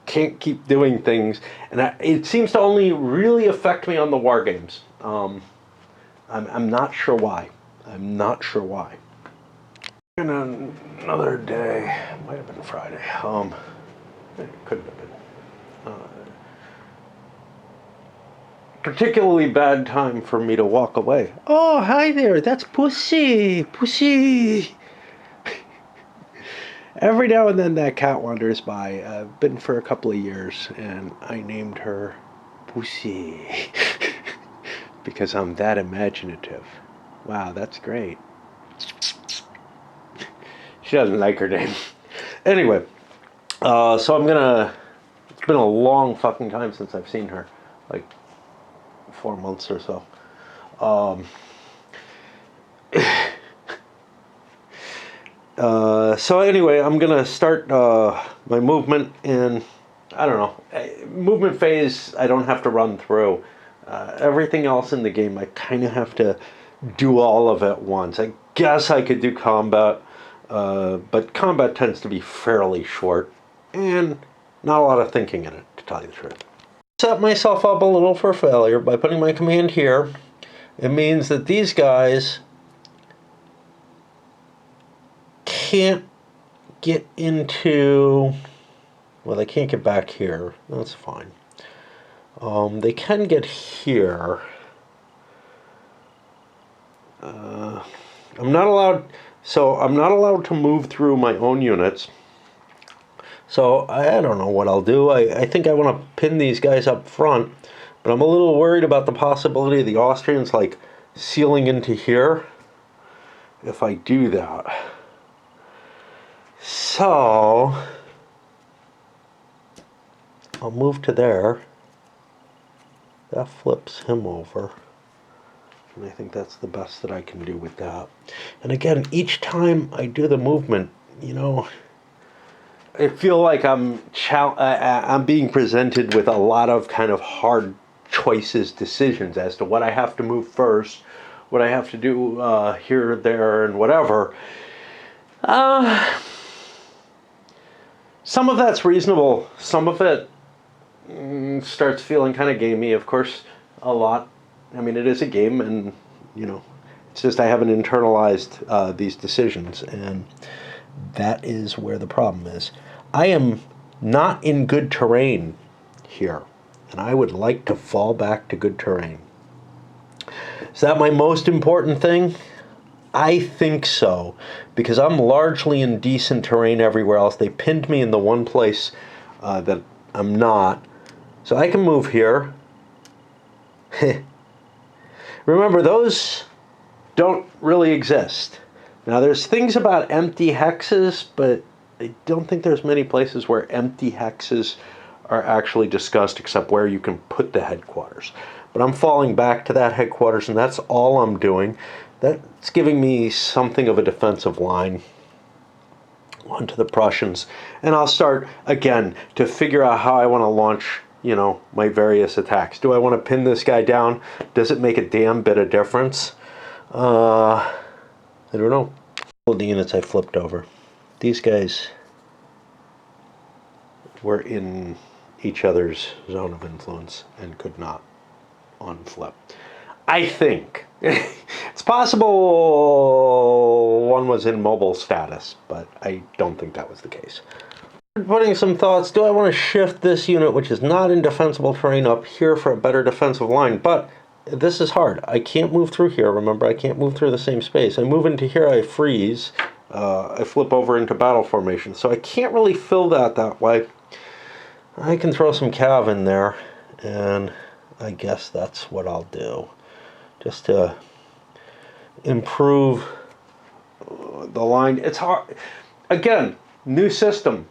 can't keep doing things, and it seems to only really affect me on the war games. I'm not sure why. I'm not sure why. And another day, might have been Friday. It couldn't have been. Particularly bad time for me to walk away. Oh, hi there. That's Pussy. Pussy. Every now and then that cat wanders by. I've been for a couple of years, and I named her Pussy because I'm that imaginative. Wow, that's great. She doesn't like her name. Anyway, so I'm gonna, it's been a long fucking time since I've seen her, like 4 months or so. So anyway, I'm gonna start my movement, and I don't know, movement phase I don't have to run through. Everything else in the game I kind of have to do all of it once. I guess I could do combat. But combat tends to be fairly short, and not a lot of thinking in it, to tell you the truth. Set myself up a little for failure by putting my command here. It means that these guys can't get into, well, they can't get back here. That's fine. They can get here. I'm not allowed to move through my own units. So I don't know what I'll do. I think I want to pin these guys up front, but I'm a little worried about the possibility of the Austrians like sealing into here if I do that. So I'll move to there. That flips him over. And I think that's the best that I can do with that. And again, each time I do the movement, I feel like I'm being presented with a lot of kind of hard choices, decisions as to what I have to move first, what I have to do here, there, and whatever. Some of that's reasonable. Some of it starts feeling kind of gamey. Of course, a lot. I mean, it is a game, and, it's just I haven't internalized these decisions, and that is where the problem is. I am not in good terrain here, and I would like to fall back to good terrain. Is that my most important thing? I think so, because I'm largely in decent terrain everywhere else. They pinned me in the one place that I'm not. So I can move here. Remember, those don't really exist. Now, there's things about empty hexes, but I don't think there's many places where empty hexes are actually discussed except where you can put the headquarters. But I'm falling back to that headquarters, and that's all I'm doing. That's giving me something of a defensive line onto the Prussians. And I'll start, again, to figure out how I want to launch, my various attacks. Do I want to pin this guy down? Does it make a damn bit of difference? I don't know. All the units I flipped over. These guys were in each other's zone of influence and could not unflip. I think. It's It's possible one was in mobile status, but I don't think that was the case. Putting some thoughts, do I want to shift this unit, which is not in defensible terrain, up here for a better defensive line? But this is hard. I can't move through here. Remember, I can't move through the same space. I move into here, I freeze. I flip over into battle formation. So I can't really fill that way. I can throw some cav in there, and I guess that's what I'll do. Just to improve the line. It's hard. Again, new system.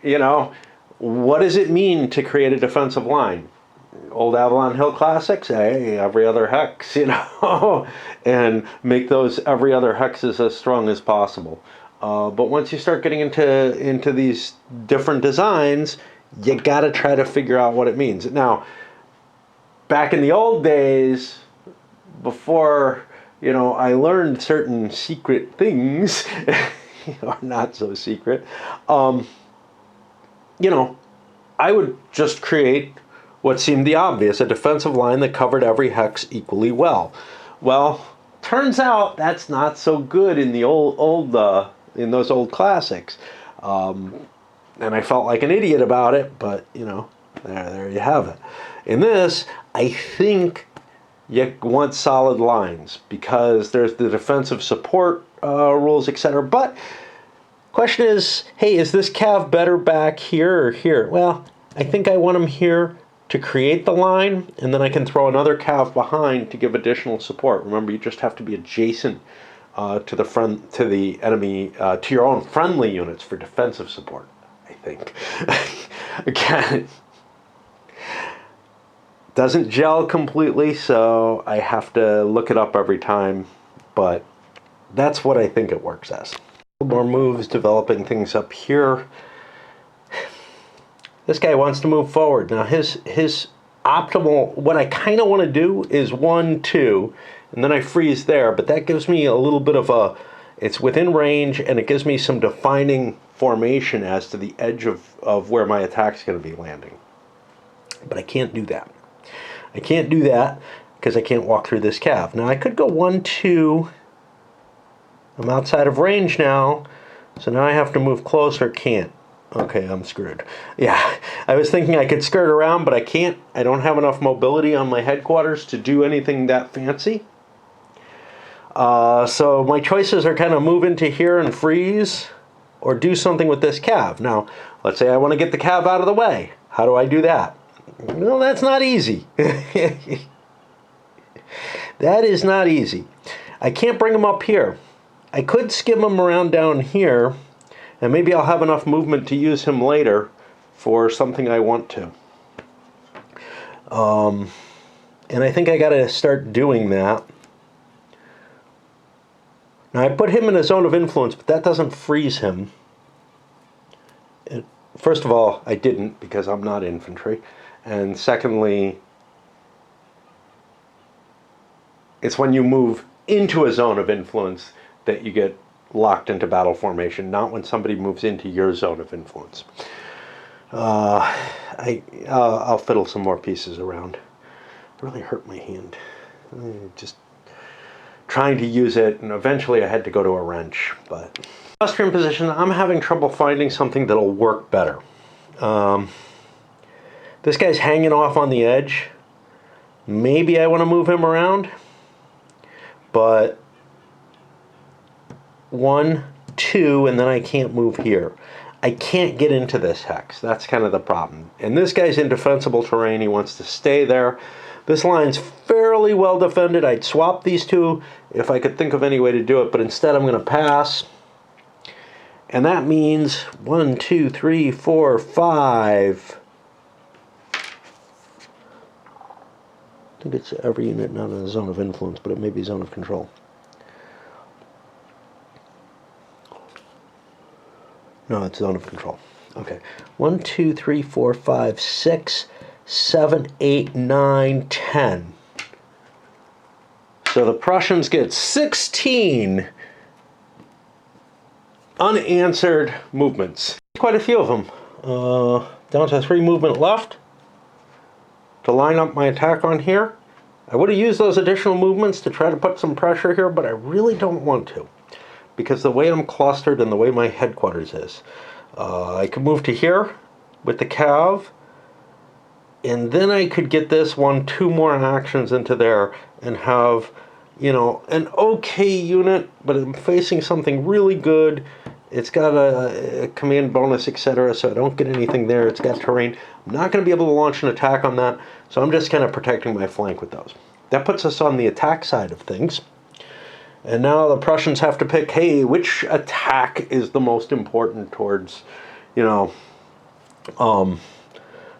You know, what does it mean to create a defensive line? Old Avalon Hill Classics, hey, every other hex, you know, and make those every other hexes as strong as possible. But once you start getting into these different designs, you got to try to figure out what it means. Now, back in the old days, before, you know, I learned certain secret things, or not so secret, you know, I would just create what seemed the obvious, a defensive line that covered every hex equally well. Well, turns out that's not so good in the in those old classics. And I felt like an idiot about it, but, you know, there you have it. In this, I think you want solid lines because there's the defensive support rules, etc. But question is, hey, is this cav better back here or here? Well, I think I want him here to create the line, and then I can throw another cav behind to give additional support. Remember, you just have to be adjacent to the enemy, to your own friendly units for defensive support, I think. Again, doesn't gel completely, so I have to look it up every time, but that's what I think it works as. More moves, developing things up here. This guy wants to move forward. Now his optimal, what I kind of want to do is 1, 2, and then I freeze there, but that gives me a little bit of a, it's within range, and it gives me some defining formation as to the edge of where my attack's going to be landing. But I can't do that. I can't do that because I can't walk through this cav. Now I could go 1, 2. I'm outside of range now, so now I have to move closer. Can't. Okay, I'm screwed. Yeah, I was thinking I could skirt around, but I can't. I don't have enough mobility on my headquarters to do anything that fancy. So my choices are kind of move into here and freeze, or do something with this cav. Now, let's say I want to get the cav out of the way. How do I do that? Well, that's not easy. That is not easy. I can't bring him up here. I could skim him around down here, and maybe I'll have enough movement to use him later for something I want to. And I think I got to start doing that. Now I put him in a zone of influence, but that doesn't freeze him. First of all, I didn't because I'm not infantry. And secondly, it's when you move into a zone of influence that you get locked into battle formation, not when somebody moves into your zone of influence. I'll fiddle some more pieces around. It really hurt my hand. Just trying to use it, and eventually I had to go to a wrench. But Austrian position, I'm having trouble finding something that'll work better. This guy's hanging off on the edge. Maybe I want to move him around, but 1, 2, and then I can't move here. I can't get into this hex. That's kind of the problem. And this guy's in defensible terrain. He wants to stay there. This line's fairly well defended. I'd swap these two if I could think of any way to do it, but instead I'm going to pass. And that means 1, 2, 3, 4, 5. I think it's every unit not in a zone of influence, but it may be zone of control. No, it's zone of control. Okay. 1, 2, 3, 4, 5, 6, 7, 8, 9, 10. So the Prussians get 16 unanswered movements. Quite a few of them. Down to 3 movement left to line up my attack on here. I would have used those additional movements to try to put some pressure here, but I really don't want to, because the way I'm clustered and the way my headquarters is. I could move to here with the cav, and then I could get this 2 more actions into there and have, you know, an okay unit, but I'm facing something really good. It's got a command bonus, etc., so I don't get anything there. It's got terrain. I'm not going to be able to launch an attack on that, so I'm just kind of protecting my flank with those. That puts us on the attack side of things. And now the Prussians have to pick, hey, which attack is the most important towards, you know,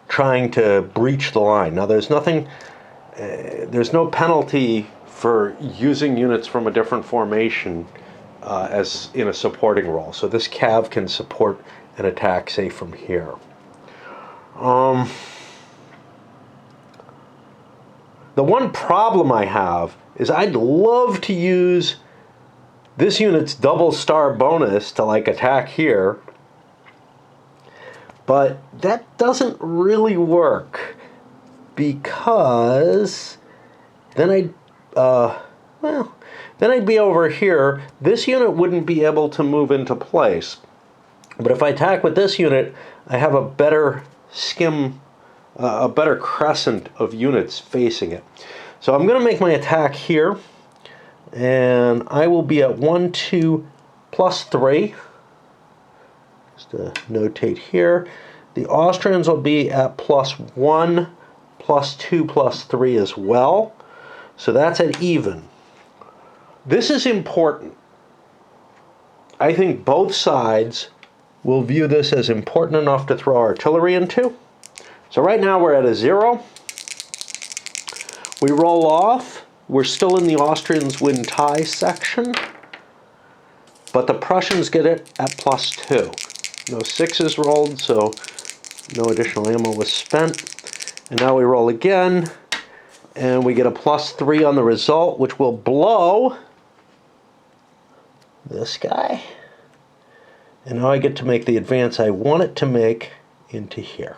trying to breach the line. Now there's nothing, there's no penalty for using units from a different formation as in a supporting role. So this cav can support an attack, say, from here. The one problem I have is I'd love to use this unit's double star bonus to like attack here, but that doesn't really work, because then I'd be over here. This unit wouldn't be able to move into place. But if I attack with this unit, I have a better a better crescent of units facing it. So I'm going to make my attack here, and I will be at 1, 2, plus 3. Just to notate here. The Austrians will be at +1, +2, +3 as well. So that's at even. This is important. I think both sides will view this as important enough to throw artillery into. So right now we're at a 0. We roll off. We're still in the Austrians win tie section, but the Prussians get it at +2. No 6s rolled, so no additional ammo was spent. And now we roll again, and we get a +3 on the result, which will blow this guy. And now I get to make the advance I want it to make into here.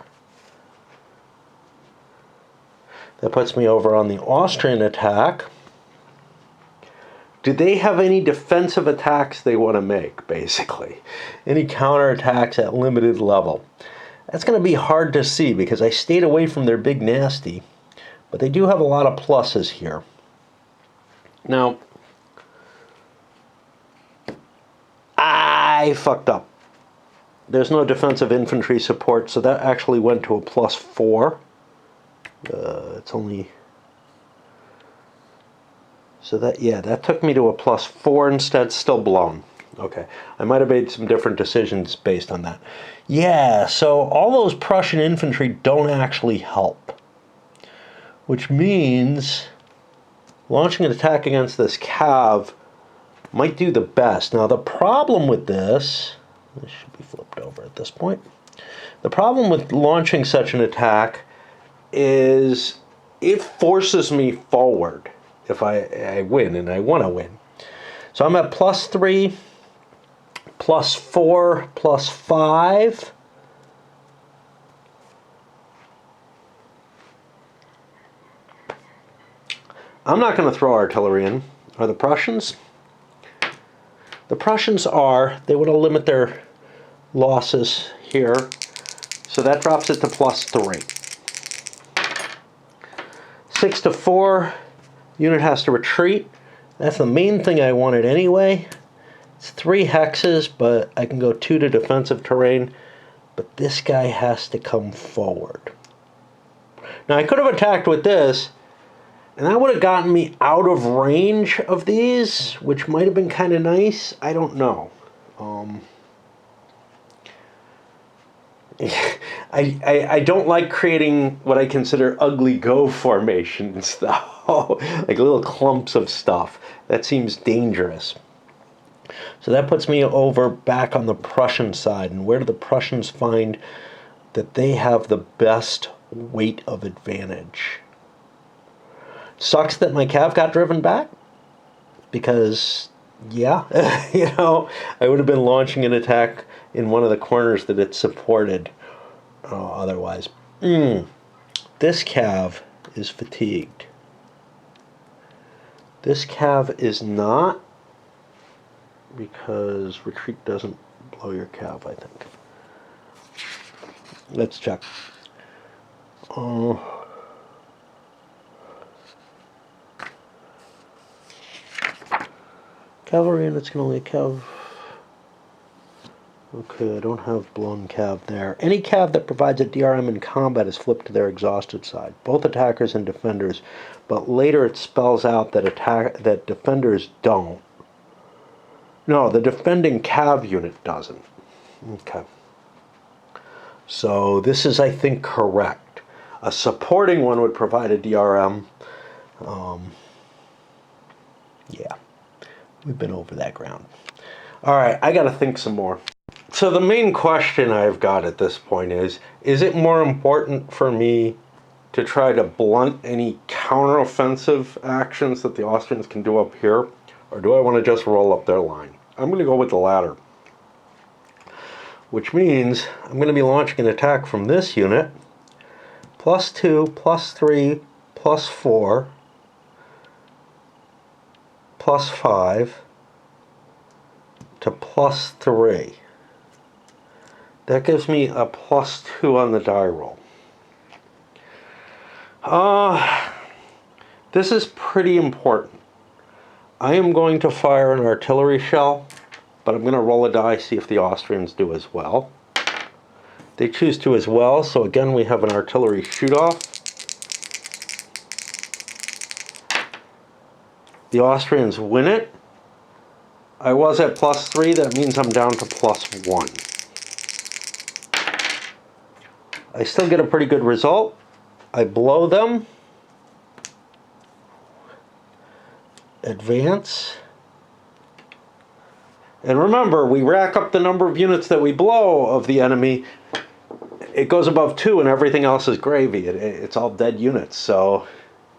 That puts me over on the Austrian attack. Do they have any defensive attacks they want to make, basically? Any counterattacks at limited level? That's going to be hard to see because I stayed away from their big nasty, but they do have a lot of pluses here. Now, I fucked up. There's no defensive infantry support, so that actually went to a +4. It's only... So that, yeah, that took me to a +4 instead, still blown. Okay, I might have made some different decisions based on that. Yeah, so all those Prussian infantry don't actually help, which means launching an attack against this cav might do the best. Now the problem with this should be flipped over at this point. The problem with launching such an attack is it forces me forward if I win, and I want to win. So I'm at +3, +4, +5. I'm not going to throw artillery in. Are the Prussians? The Prussians are. They want to limit their losses here. So that drops it to +3. 6 to 4. Unit has to retreat. That's the main thing I wanted anyway. It's 3 hexes, but I can go 2 to defensive terrain. But this guy has to come forward. Now I could have attacked with this, and that would have gotten me out of range of these, which might have been kind of nice. I don't know. I don't like creating what I consider ugly go formations, though. Like little clumps of stuff. That seems dangerous. So that puts me over back on the Prussian side. And where do the Prussians find that they have the best weight of advantage? Sucks that my cav got driven back, because, yeah, you know, I would have been launching an attack in one of the corners that it supported otherwise. This cav is fatigued. This cav is not, because retreat doesn't blow your cav, I think. Let's check. Cavalry units can only cav. Okay, I don't have blown cav there. Any cav that provides a DRM in combat is flipped to their exhausted side. Both attackers and defenders, but later it spells out that defenders don't. No, the defending cav unit doesn't. Okay. So this is, I think, correct. A supporting one would provide a DRM. Yeah, we've been over that ground. All right, I got to think some more. So the main question I've got at this point is it more important for me to try to blunt any counteroffensive actions that the Austrians can do up here, or do I want to just roll up their line? I'm going to go with the latter, which means I'm going to be launching an attack from this unit, +2, +3, +4, +5 to +3. That gives me a +2 on the die roll. This is pretty important. I am going to fire an artillery shell, but I'm going to roll a die, see if the Austrians do as well. They choose to as well, so again we have an artillery shoot-off. The Austrians win it. I was at +3, that means I'm down to +1. I still get a pretty good result. I blow them. Advance. And remember, we rack up the number of units that we blow of the enemy. It goes above 2 and everything else is gravy. It's all dead units, so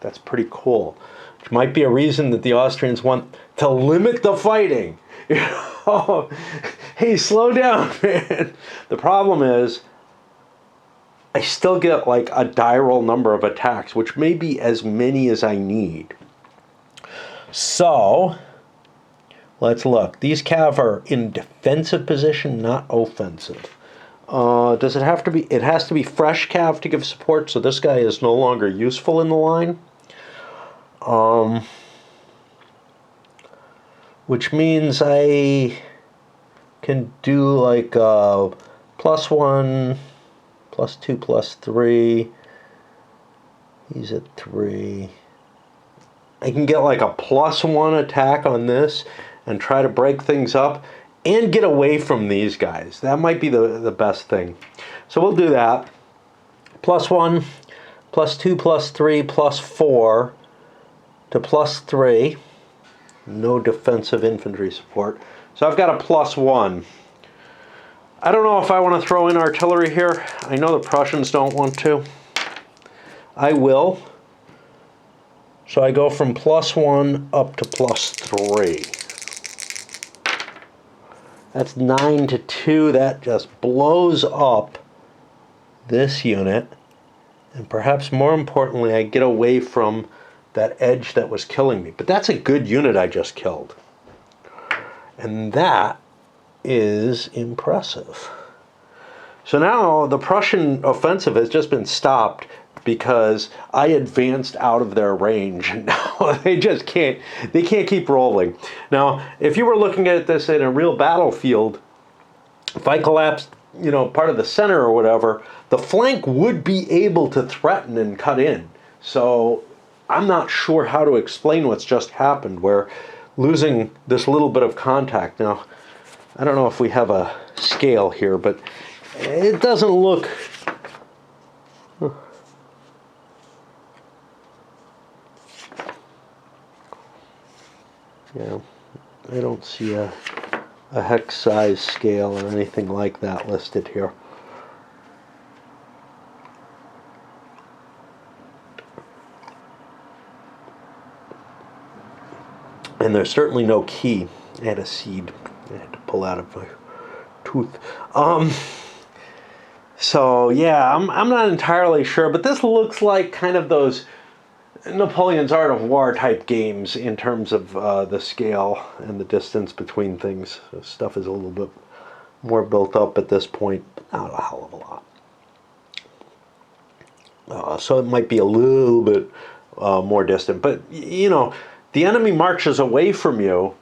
that's pretty cool. Which might be a reason that the Austrians want to limit the fighting. You know? Hey, slow down, man. The problem is, I still get like a die roll number of attacks, which may be as many as I need. So, let's look. These cav are in defensive position, not offensive. Does it have to be? It has to be fresh cav to give support, so this guy is no longer useful in the line. Which means I can do like +1, +2, +3. He's at 3. I can get like a +1 attack on this and try to break things up and get away from these guys. That might be the best thing. So we'll do that. +1, +2, +3, +4 to +3. No defensive infantry support. So I've got a +1. I don't know if I want to throw in artillery here. I know the Prussians don't want to. I will. So I go from +1 up to +3. That's 9 to 2. That just blows up this unit. And perhaps more importantly, I get away from that edge that was killing me. But that's a good unit I just killed. And that is impressive. So now the Prussian offensive has just been stopped because I advanced out of their range. Now they just can't keep rolling. Now, if you were looking at this in a real battlefield, if I collapsed, you know, part of the center or whatever, the flank would be able to threaten and cut in. So I'm not sure how to explain what's just happened. We're losing this little bit of contact. Now, I don't know if we have a scale here, but it doesn't look... Yeah, I don't see a hex size scale or anything like that listed here. And there's certainly no key. I had a seed I had to pull out of my tooth. So yeah, I'm not entirely sure, but this looks like kind of those Napoleon's Art of War type games in terms of the scale and the distance between things. Stuff is a little bit more built up at this point, but not a hell of a lot. So it might be a little bit more distant. But, you know, the enemy marches away from you.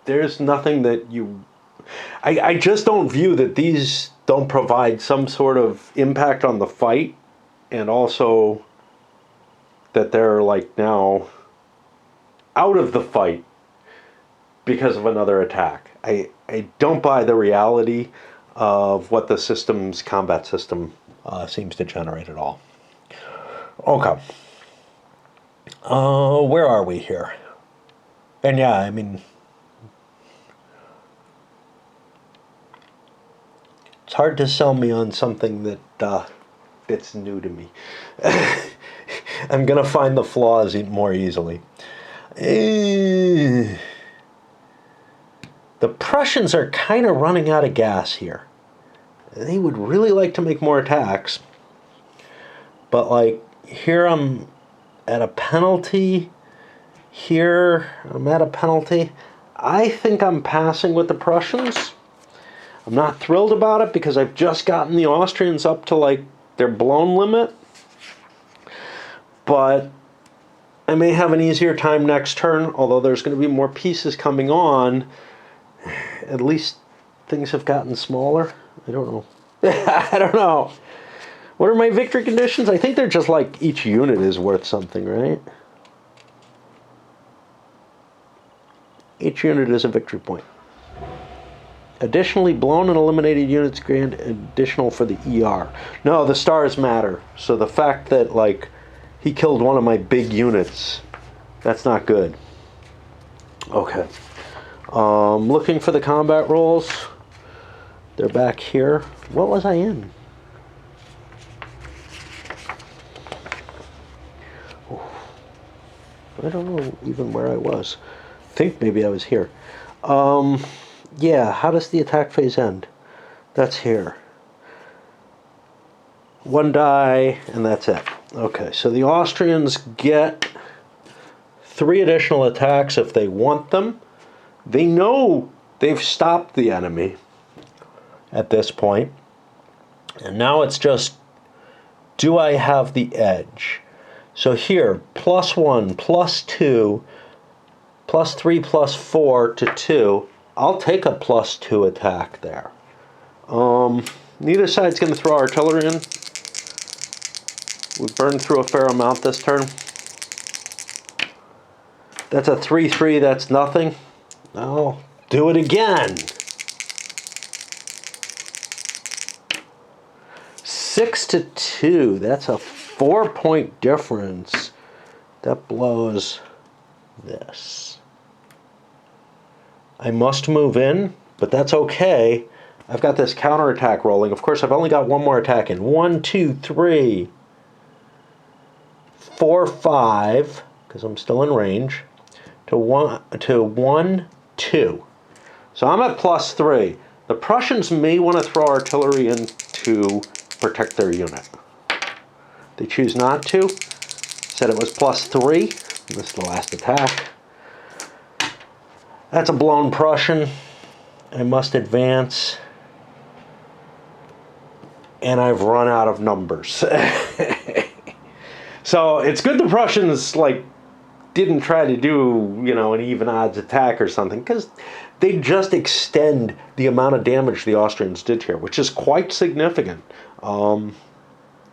There's nothing that you... I just don't view that these don't provide some sort of impact on the fight, and also that they're like now out of the fight because of another attack. I don't buy the reality of what the combat system seems to generate at all. Okay. Where are we here? And yeah, I mean, it's hard to sell me on something that's new to me. I'm going to find the flaws more easily. The Prussians are kind of running out of gas here. They would really like to make more attacks. But, like, here I'm at a penalty. Here I'm at a penalty. I think I'm passing with the Prussians. I'm not thrilled about it because I've just gotten the Austrians up to, like, their blown limit. But I may have an easier time next turn, although there's going to be more pieces coming on. At least things have gotten smaller. I don't know. I don't know. What are my victory conditions? I think they're just like each unit is worth something, right? Each unit is a victory point. Additionally, blown and eliminated units grant additional for the ER. No, the stars matter. So the fact that, like, he killed one of my big units, that's not good. Okay. Looking for the combat rolls. They're back here. What was I in? I don't know even where I was. I think maybe I was here. Yeah, how does the attack phase end? That's here. One die, and that's it. Okay, so the Austrians get 3 additional attacks if they want them. They know they've stopped the enemy at this point. And now it's just, do I have the edge? So here, +1, +2, +3, +4 to 2. I'll take a +2 attack there. Neither side's going to throw artillery in. We've burned through a fair amount this turn. That's a 3-3, that's nothing. I'll do it again. 6-2, that's a 4-point difference. That blows this. I must move in, but that's okay. I've got this counterattack rolling. Of course, I've only got one more attack in. 1, 2, 3, 4, 5, because I'm still in range, to 1, 2. So I'm at +3. The Prussians may want to throw artillery in to protect their unit. They choose not to. Said it was +3. This is the last attack. That's a blown Prussian. I must advance. And I've run out of numbers. So it's good the Prussians, like, didn't try to do, you know, an even odds attack or something, because they just extend the amount of damage the Austrians did here, which is quite significant.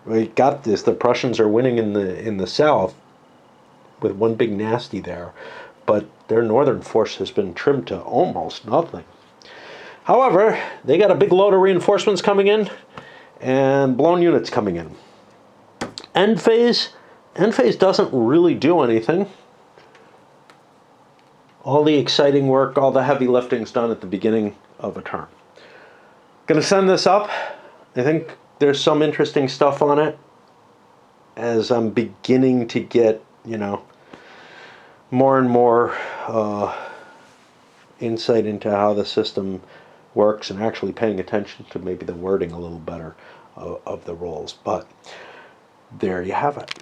We got this. The Prussians are winning in the south with one big nasty there, but their northern force has been trimmed to almost nothing. However, they got a big load of reinforcements coming in and blown units coming in. End phase. End phase doesn't really do anything. All the exciting work, all the heavy lifting's done at the beginning of a turn. Gonna send this up. I think there's some interesting stuff on it as I'm beginning to get, you know, more and more insight into how the system works and actually paying attention to maybe the wording a little better. of the roles. But there you have it.